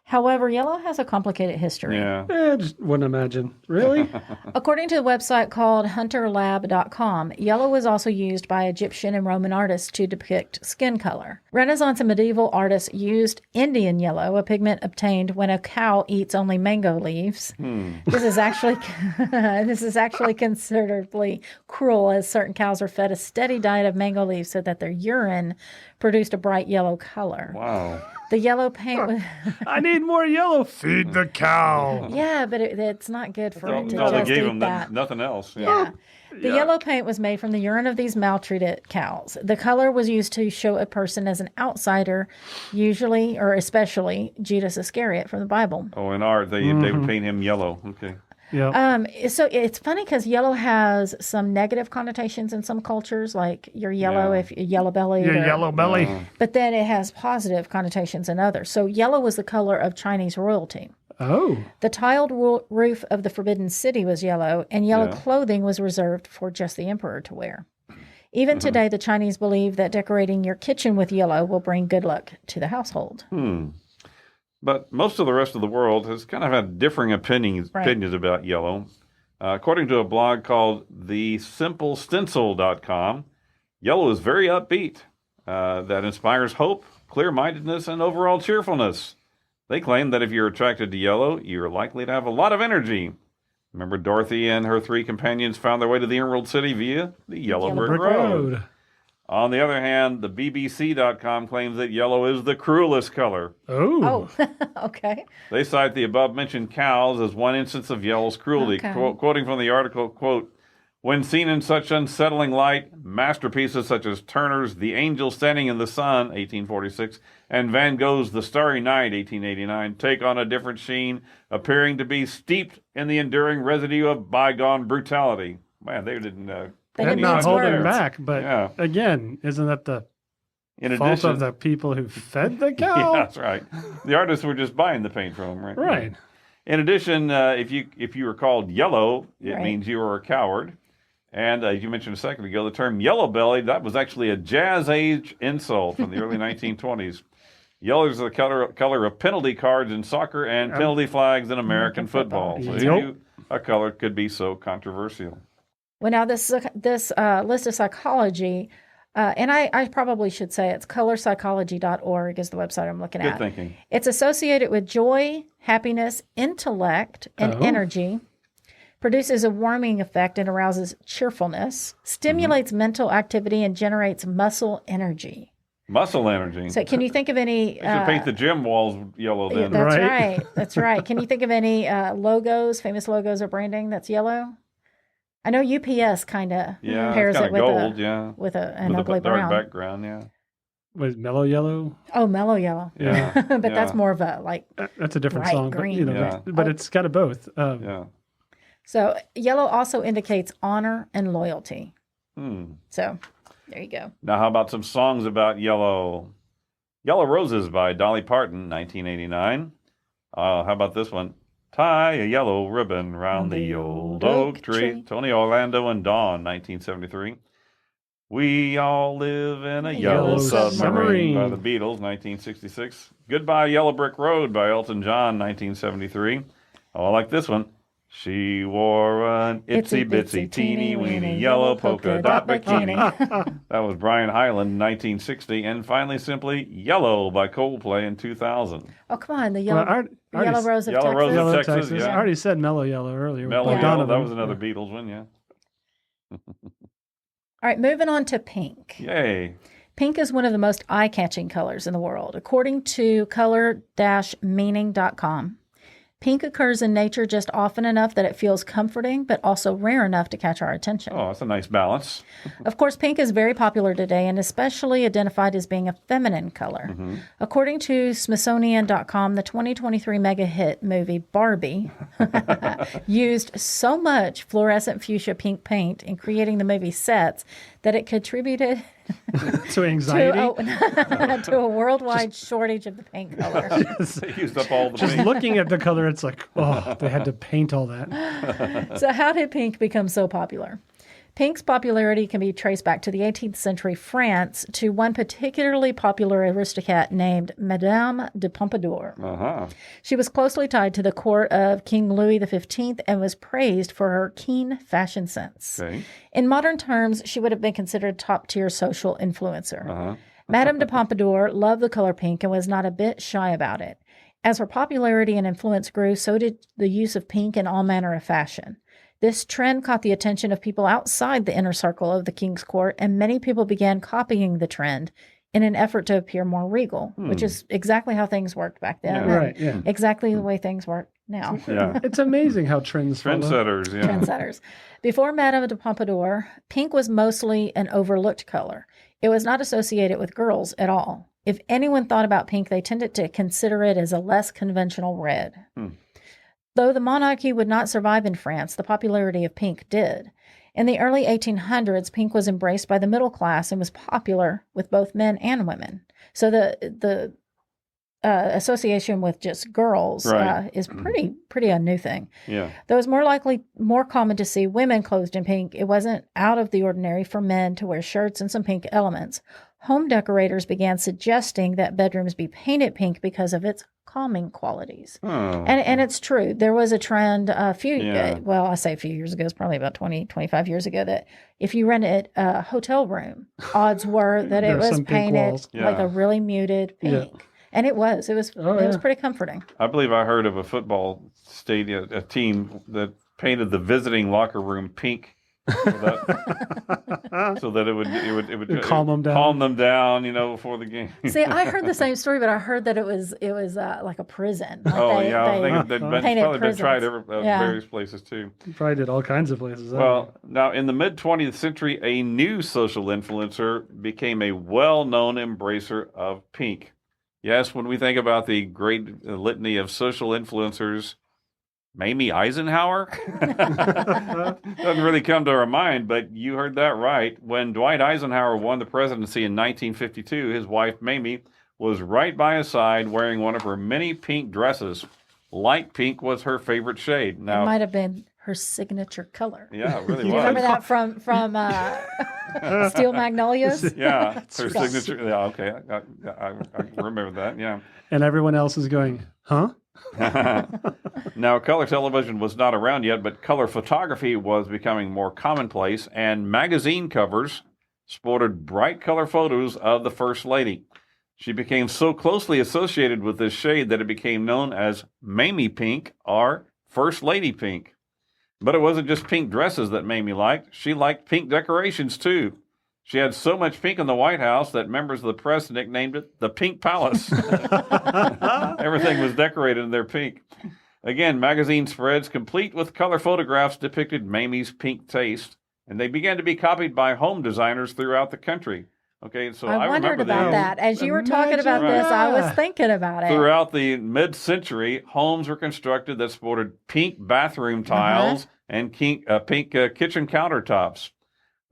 However, yellow has a complicated history. Yeah. Just wouldn't imagine. Really? According to a website called hunterlab.com, yellow was also used by Egyptian and Roman artists to depict skin color. Renaissance and medieval artists used Indian yellow, a pigment obtained when a cow eats only mango leaves. This is actually considerably cruel, as certain cows are fed a steady diet of mango leaves so that their urine produced a bright yellow color. Wow. The yellow paint was... I need more yellow. Feed the cow. Yeah, but it's not good for it to No, they just gave eat them that. nothing else. Yeah. The yellow paint was made from the urine of these maltreated cows. The color was used to show a person as an outsider, usually or especially Judas Iscariot from the Bible. Oh, in art, they would paint him yellow. Okay. Yeah. So it's funny because yellow has some negative connotations in some cultures, like you're yellow if you're yellow bellied. Your yellow belly. But then it has positive connotations in others. So yellow was the color of Chinese royalty. Oh. The tiled roof of the Forbidden City was yellow, and yellow clothing was reserved for just the emperor to wear. Even today, the Chinese believe that decorating your kitchen with yellow will bring good luck to the household. But most of the rest of the world has kind of had differing opinions about yellow. According to a blog called thesimplestencil.com, yellow is very upbeat. That inspires hope, clear-mindedness, and overall cheerfulness. They claim that if you're attracted to yellow, you're likely to have a lot of energy. Remember, Dorothy and her 3 companions found their way to the Emerald City via the Yellow Brick Road. On the other hand, the BBC.com claims that yellow is the cruelest color. Oh. Okay. They cite the above-mentioned cows as one instance of yellow's cruelty. Okay. Quoting from the article, quote, "When seen in such unsettling light, masterpieces such as Turner's The Angel Standing in the Sun, 1846, and Van Gogh's The Starry Night, 1889, take on a different sheen, appearing to be steeped in the enduring residue of bygone brutality." Man, they didn't... They They're didn't not mince holding words. back, but again, isn't that the in fault addition, of the people who fed the yeah, cow? that's right. The artists were just buying the paint from them, right? Right. In addition, if you were called yellow, it means you were a coward. And as you mentioned a second ago, the term yellow bellied, that was actually a jazz age insult from the early 1920s. Yellow is the color of penalty cards in soccer and penalty flags in American football. So who knew a color could be so controversial? Well, now this list of psychology, and I probably should say it's colorpsychology.org is the website I'm looking at. Good thinking. It's associated with joy, happiness, intellect, and energy, produces a warming effect and arouses cheerfulness, stimulates mental activity, and generates muscle energy. Muscle energy. So can you think of any... They should paint the gym walls yellow then. That's right. That's right. Can you think of any logos, famous logos or branding that's yellow? I know UPS kind of pairs it with gold, an ugly with a brown. dark background, Was Mellow Yellow? Oh, Mellow Yellow. Yeah. But Yeah. that's more of a That's a different bright song, green. but it's got of both. Yeah. So yellow also indicates honor and loyalty. So there you go. Now, how about some songs about yellow? Yellow Roses by Dolly Parton, 1989. How about this one? Tie a yellow ribbon round the old oak tree. Tony Orlando and Dawn, 1973. We All Live in a Yellow Submarine by the Beatles, 1966. Goodbye Yellow Brick Road by Elton John, 1973. Oh, I like this one. She wore an itsy-bitsy, teeny-weeny yellow polka dot bikini. That was Brian Hyland, 1960. And finally, simply Yellow by Coldplay in 2000. Oh, come on. The Yellow Rose of Yellow Texas. Rose of Texas, I yeah. already said Mellow Yellow earlier. Mellow Yellow, that was another Beatles one, yeah. All right, moving on to pink. Yay. Pink is one of the most eye-catching colors in the world. According to color-meaning.com, pink occurs in nature just often enough that it feels comforting, but also rare enough to catch our attention. Oh, that's a nice balance. Of course, pink is very popular today and especially identified as being a feminine color. According to Smithsonian.com, the 2023 mega hit movie Barbie used so much fluorescent fuchsia pink paint in creating the movie sets that it contributed to anxiety? to a worldwide shortage of the pink color. They used up all the Just pink. looking at the color, it's like, oh, they had to paint all that. So how did pink become so popular? Pink's popularity can be traced back to the 18th century France to one particularly popular aristocrat named Madame de Pompadour. She was closely tied to the court of King Louis XV and was praised for her keen fashion sense. Okay. In modern terms, she would have been considered a top-tier social influencer. Madame de Pompadour loved the color pink and was not a bit shy about it. As her popularity and influence grew, so did the use of pink in all manner of fashion. This trend caught the attention of people outside the inner circle of the king's court, and many people began copying the trend in an effort to appear more regal, which is exactly how things worked back then. Yeah. Right, yeah. Exactly the way things work now. Yeah. It's amazing how trends follow. Trendsetters, yeah. Trendsetters. Before Madame de Pompadour, pink was mostly an overlooked color. It was not associated with girls at all. If anyone thought about pink, they tended to consider it as a less conventional red. Though the monarchy would not survive in France, the popularity of pink did. In the early 1800s, pink was embraced by the middle class and was popular with both men and women. So the association with just girls is pretty a new thing. Yeah. Though it's more common to see women clothed in pink, it wasn't out of the ordinary for men to wear shirts and some pink elements. Home decorators began suggesting that bedrooms be painted pink because of its calming qualities. And it's true. There was a trend I say a few years ago, it's probably about 20, 25 years ago, that if you rented a hotel room, odds were that it was painted like a really muted pink. Yeah. And it was pretty comforting. I believe I heard of a football stadium, a team that painted the visiting locker room pink so that it would calm them down, before the game. See, I heard the same story, but I heard that it was like a prison. Like they've probably been tried various places too. Probably did all kinds of places. Well, now in the mid 20th century, a new social influencer became a well-known embracer of pink. Yes, when we think about the great litany of social influencers, Mamie Eisenhower doesn't really come to our mind, but you heard that right. When Dwight Eisenhower won the presidency in 1952, his wife Mamie was right by his side wearing one of her many pink dresses. Light pink was her favorite shade. Now, it might have been her signature color. Yeah, it really was. You remember that from Steel Magnolias? Yeah, her signature. Yeah, okay, I remember that. Yeah, and everyone else is going, huh? Now, color television was not around yet, but color photography was becoming more commonplace, and magazine covers sported bright color photos of the First Lady. She became so closely associated with this shade that it became known as Mamie Pink or First Lady Pink. But it wasn't just pink dresses that Mamie liked. She liked pink decorations, too. She had so much pink in the White House that members of the press nicknamed it the Pink Palace. Everything was decorated in their pink. Again, magazine spreads complete with color photographs depicted Mamie's pink taste, and they began to be copied by home designers throughout the country. Okay, so I wondered remember about that. As you were talking about Imagine this, I was that. thinking about it. Throughout the mid-century, homes were constructed that sported pink bathroom tiles and pink kitchen countertops.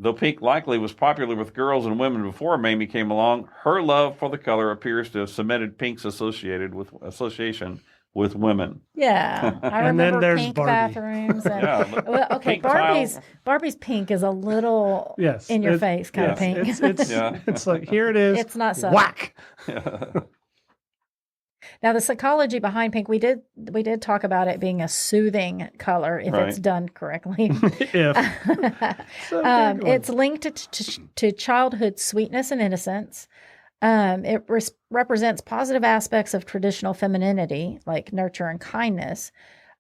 Though pink likely was popular with girls and women before Mamie came along, her love for the color appears to have cemented pink's association with women. Yeah, I And then remember there's pink Barbie. bathrooms. And, well, okay, pink tile. Barbie's pink is a little Yes. in your face kind of pink. It's like, here it is. It's not subtle. Whack. Now, the psychology behind pink, we did talk about it being a soothing color if it's done correctly. It's linked to childhood sweetness and innocence. It represents positive aspects of traditional femininity, like nurture and kindness.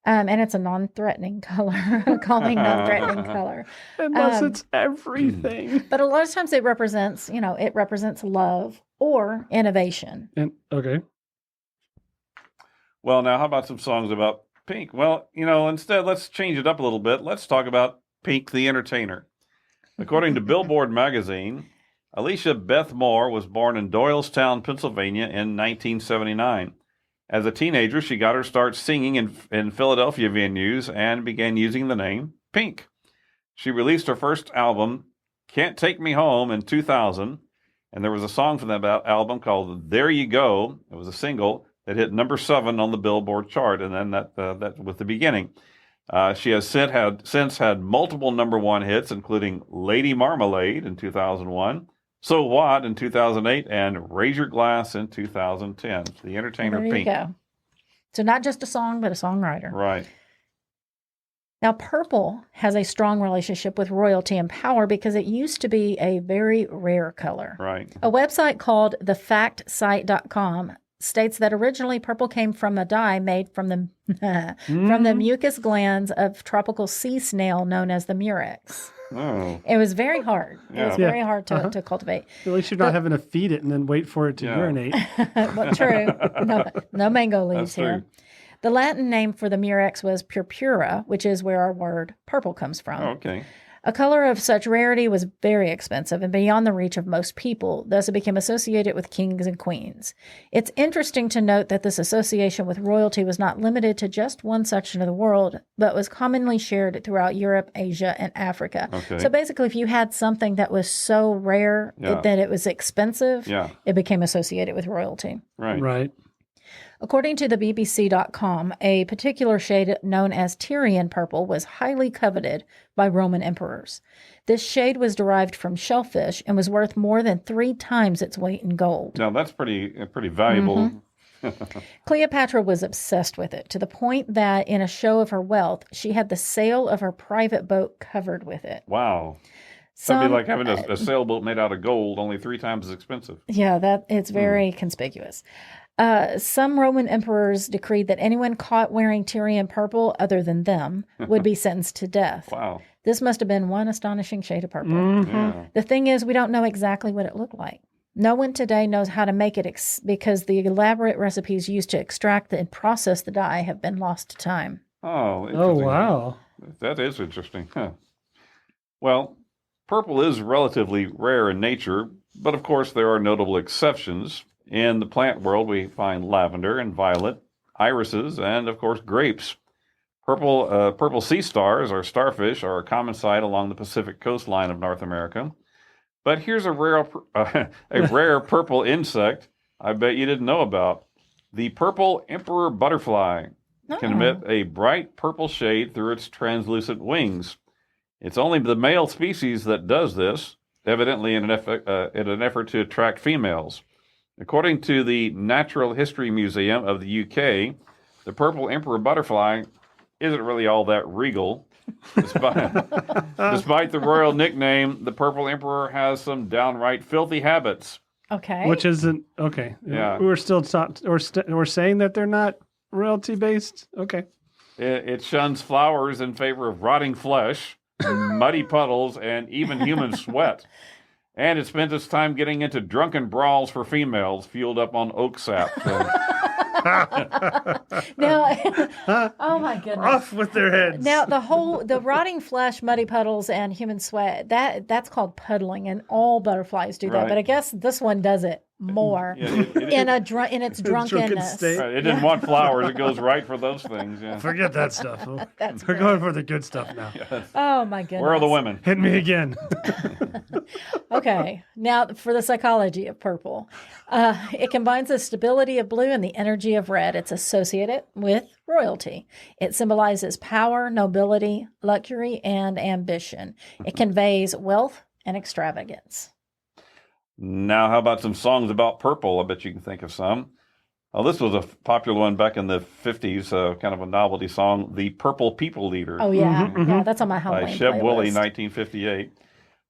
And it's a non-threatening color, calming, non-threatening color. Unless it's everything. But a lot of times it represents love or innovation. Okay. Well, now, how about some songs about Pink? Well, instead, let's change it up a little bit. Let's talk about Pink the Entertainer. According to Billboard magazine, Alicia Beth Moore was born in Doylestown, Pennsylvania in 1979. As a teenager, she got her start singing in Philadelphia venues and began using the name Pink. She released her first album, Can't Take Me Home, in 2000, and there was a song from that album called There You Go. It was a single that hit number 7 on the Billboard chart, and then that was the beginning. She has since had multiple number 1 hits, including Lady Marmalade in 2001, So What in 2008, and Raise Your Glass in 2010. The Entertainer Pink. There you go. So not just a song, but a songwriter. Right. Now, purple has a strong relationship with royalty and power because it used to be a very rare color. Right. A website called thefactsite.com states that originally purple came from a dye made from the from the mucus glands of tropical sea snail known as the murex. Oh. It was very hard. Yeah. It was very hard to cultivate. At least you're not having to feed it and then wait for it to urinate. Well, true. No mango leaves That's true. here. The Latin name for the murex was purpura, which is where our word purple comes from. Oh, okay. A color of such rarity was very expensive and beyond the reach of most people, thus it became associated with kings and queens. It's interesting to note that this association with royalty was not limited to just one section of the world, but was commonly shared throughout Europe, Asia, and Africa. Okay. So basically, if you had something that was so rare that it was expensive, it became associated with royalty. Right. According to the BBC.com, a particular shade known as Tyrian purple was highly coveted by Roman emperors. This shade was derived from shellfish and was worth more than 3 times its weight in gold. Now, that's pretty valuable. Cleopatra was obsessed with it to the point that in a show of her wealth, she had the sail of her private boat covered with it. Wow. That'd be like having a sailboat made out of gold, only 3 times as expensive. Yeah, it's very conspicuous. Some Roman emperors decreed that anyone caught wearing Tyrian purple other than them would be sentenced to death. Wow. This must have been one astonishing shade of purple. Mm-hmm. Yeah. The thing is, we don't know exactly what it looked like. No one today knows how to make it because the elaborate recipes used to extract and process the dye have been lost to time. Oh, Oh, interesting. wow. That is interesting. Huh. Well, purple is relatively rare in nature, but of course there are notable exceptions. In the plant world, we find lavender and violet, irises, and of course grapes. Purple sea stars, or starfish, are a common sight along the Pacific coastline of North America. But here's a rare purple insect I bet you didn't know about. The purple emperor butterfly can emit a bright purple shade through its translucent wings. It's only the male species that does this, evidently in an effort to attract females. According to the Natural History Museum of the UK, the purple emperor butterfly isn't really all that regal. Despite the royal nickname, the purple emperor has some downright filthy habits. Okay. Which isn't okay. Yeah. We're still we're saying that they're not royalty based. Okay. It shuns flowers in favor of rotting flesh, muddy puddles, and even human sweat. And it spends its time getting into drunken brawls for females, fueled up on oak sap. So Now, oh my goodness. Off with their heads. Now the rotting flesh, muddy puddles, and human sweat, that's called puddling, and all butterflies do that. Right. But I guess this one does it more in its drunkenness. state. Right, it didn't want flowers. It goes right for those things. Yeah. Forget that stuff. That's We're great. going for the good stuff now. Oh my goodness. Where are the women? Hit me again. Okay, now for the psychology of purple. It combines the stability of blue and the energy of red. It's associated with royalty. It symbolizes power, nobility, luxury, and ambition. It conveys wealth and extravagance. Now, how about some songs about purple? I bet you can think of some. Oh, this was a popular one back in the 50s, kind of a novelty song, The Purple People Leader Oh, yeah. Yeah, that's on my Halloween by Sheb Wooley, playlist. 1958.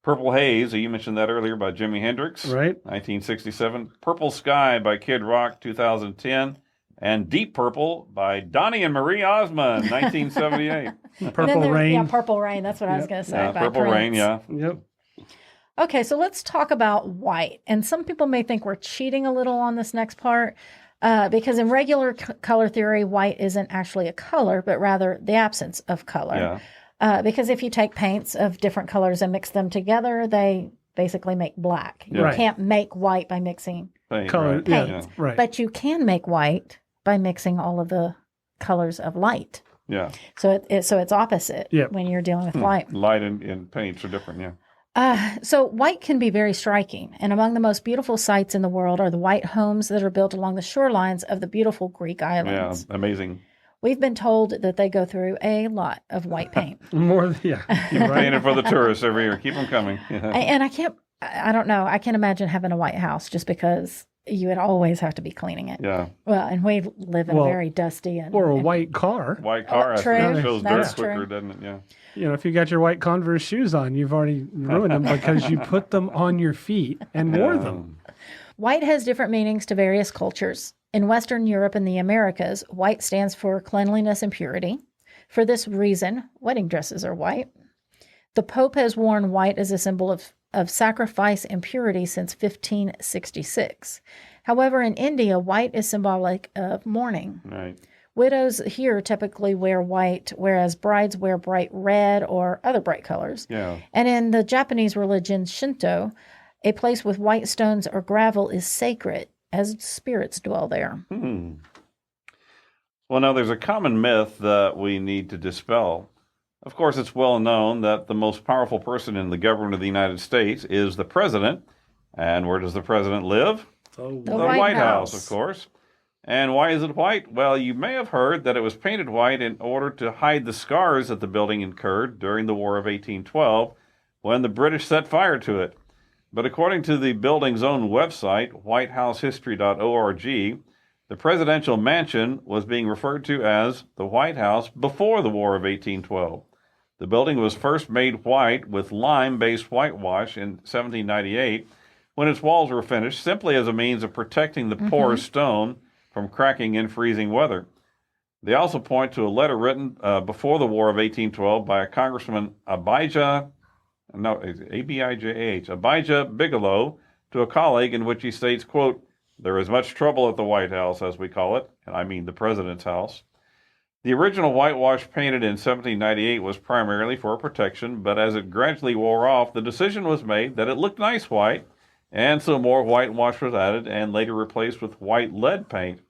Purple Haze, you mentioned that earlier, by Jimi Hendrix, Right. 1967. Purple Sky by Kid Rock, 2010. And Deep Purple by Donnie and Marie Osmond, 1978. Purple Rain. Yeah, Purple Rain. That's what I was going to say. Yeah, by Purple Prince. Rain, yeah. Yep. Okay, so let's talk about white. And some people may think we're cheating a little on this next part because in regular color theory, white isn't actually a color, but rather the absence of color. Yeah. Because if you take paints of different colors and mix them together, they basically make black. You Right. can't make white by mixing Paint, Color. right. Yeah. paint, Right. but you can make white by mixing all of the colors of light. Yeah. So it's opposite Yep. when you're dealing with light. Light and paints are different, yeah. So white can be very striking, and among the most beautiful sights in the world are the white homes that are built along the shorelines of the beautiful Greek Yeah, islands. amazing. We've been told that they go through a lot of white paint. More. Yeah. You're right. Painted for the tourists every year. Keep them coming. Yeah. And I don't know, I can't imagine having a white house just because you would always have to be cleaning it. Yeah. Well, and we live in Well, a very dusty and Or a and- white car. White car, I true. think, shows dirt That's quicker, true. doesn't it? Yeah. You know, if you got your white Converse shoes on, you've already ruined them because you put them on your feet and wore them. White has different meanings to various cultures. In Western Europe and the Americas, white stands for cleanliness and purity. For this reason, wedding dresses are white. The Pope has worn white as a symbol of sacrifice and purity since 1566. However, in India, white is symbolic of mourning. Right. Widows here typically wear white, whereas brides wear bright red or other bright colors. Yeah. And in the Japanese religion Shinto, a place with white stones or gravel is sacred, as spirits dwell there. Well, now there's a common myth that we need to dispel. Of course, it's well known that the most powerful person in the government of the United States is the president. And where does the president live? So The The White White House, House. of course. And why is it white? Well, you may have heard that it was painted white in order to hide the scars that the building incurred during the War of 1812 when the British set fire to it. But according to the building's own website, whitehousehistory.org, the presidential mansion was being referred to as the White House before the War of 1812. The building was first made white with lime-based whitewash in 1798 when its walls were finished, simply as a means of protecting the porous stone from cracking in freezing weather. They also point to a letter written before the War of 1812 by a Congressman Abijah Bigelow to a colleague in which he states, quote, "There is much trouble at the White House, as we call it," and I mean the president's house. The original whitewash painted in 1798 was primarily for protection, but as it gradually wore off, the decision was made that it looked nice white, and so more whitewash was added and later replaced with white lead paint.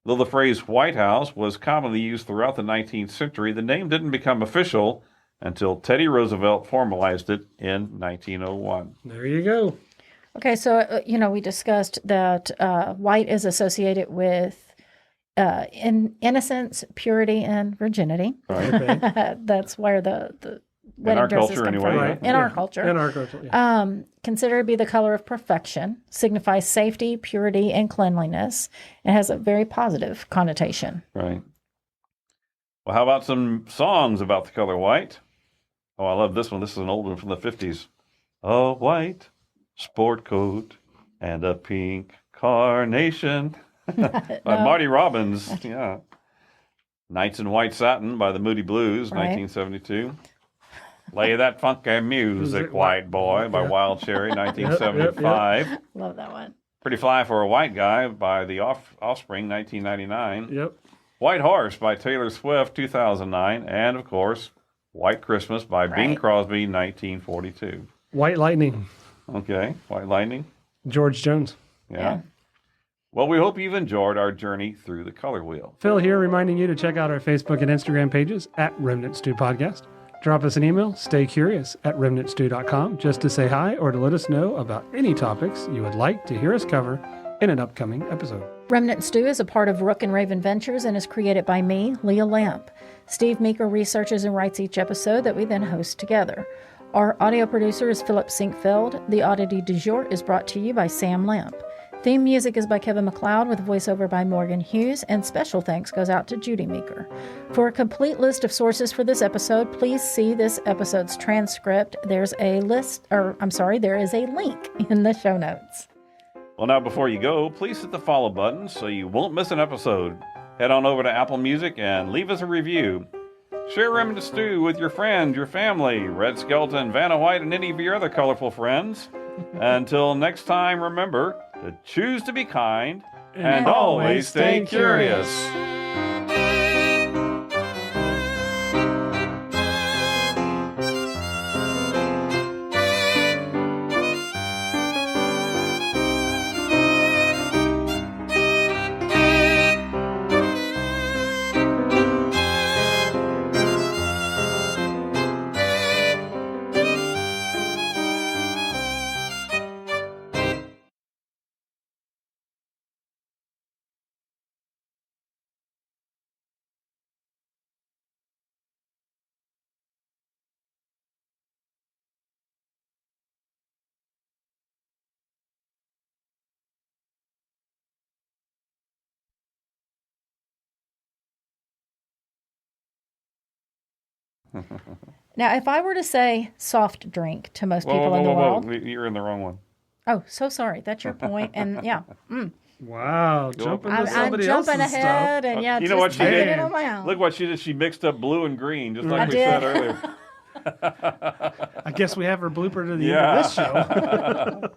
Though the phrase White House was commonly used throughout the 19th century, the name didn't become official until Teddy Roosevelt formalized it in 1901. there you go. Okay, so, we discussed that white is associated with innocence, purity, and virginity. Right. That's where the In wedding our dresses culture, come anyway. from. Right. In our culture. In our culture, yeah. Considered to be the color of perfection, signifies safety, purity, and cleanliness, and has a very positive connotation. Right. Well, how about some songs about the color white? Oh, I love this one. This is an old one from the 50s. A white sport coat and a pink carnation by Marty Robbins. Yeah. Nights in White Satin by the Moody Blues, Right. 1972. Lay That Funky Music, White Boy by Yeah. Wild Cherry, 1975. Love that one. Pretty Fly for a White Guy by The Offspring, 1999. Yep. White Horse by Taylor Swift, 2009. And, of course, White Christmas by Bing Crosby, 1942. White Lightning. Okay, White Lightning. George Jones. Yeah. Well, we hope you've enjoyed our journey through the color wheel. Phil here, reminding you to check out our Facebook and Instagram pages at Remnant Stew Podcast. Drop us an email, staycurious@remnantstew.com, just to say hi or to let us know about any topics you would like to hear us cover in an upcoming episode. Remnant Stew is a part of Rook and Raven Ventures and is created by me, Leah Lamp. Steve Meeker researches and writes each episode that we then host together. Our audio producer is Philip Sinkfeld. The Oddity du jour is brought to you by Sam Lamp. Theme music is by Kevin MacLeod with voiceover by Morgan Hughes, and special thanks goes out to Judy Meeker. For a complete list of sources for this episode, please see this episode's transcript. There is a link in the show notes. Well, now before you go, please hit the follow button so you won't miss an episode. Head on over to Apple Music and leave us a review. Share Remnant Stew with your friends, your family, Red Skeleton, Vanna White, and any of your other colorful friends. Until next time, remember to choose to be kind and always stay curious. Now, if I were to say soft drink to most people in the world... You're in the wrong one. Oh, so sorry. That's your point. And yeah. Wow. Jumping to somebody I'm else's jumping ahead stuff. and yeah, You know what she taking did? it on my own. Look what she did. She mixed up blue and green, just like I we did. said earlier. I guess we have her blooper to the end of this show.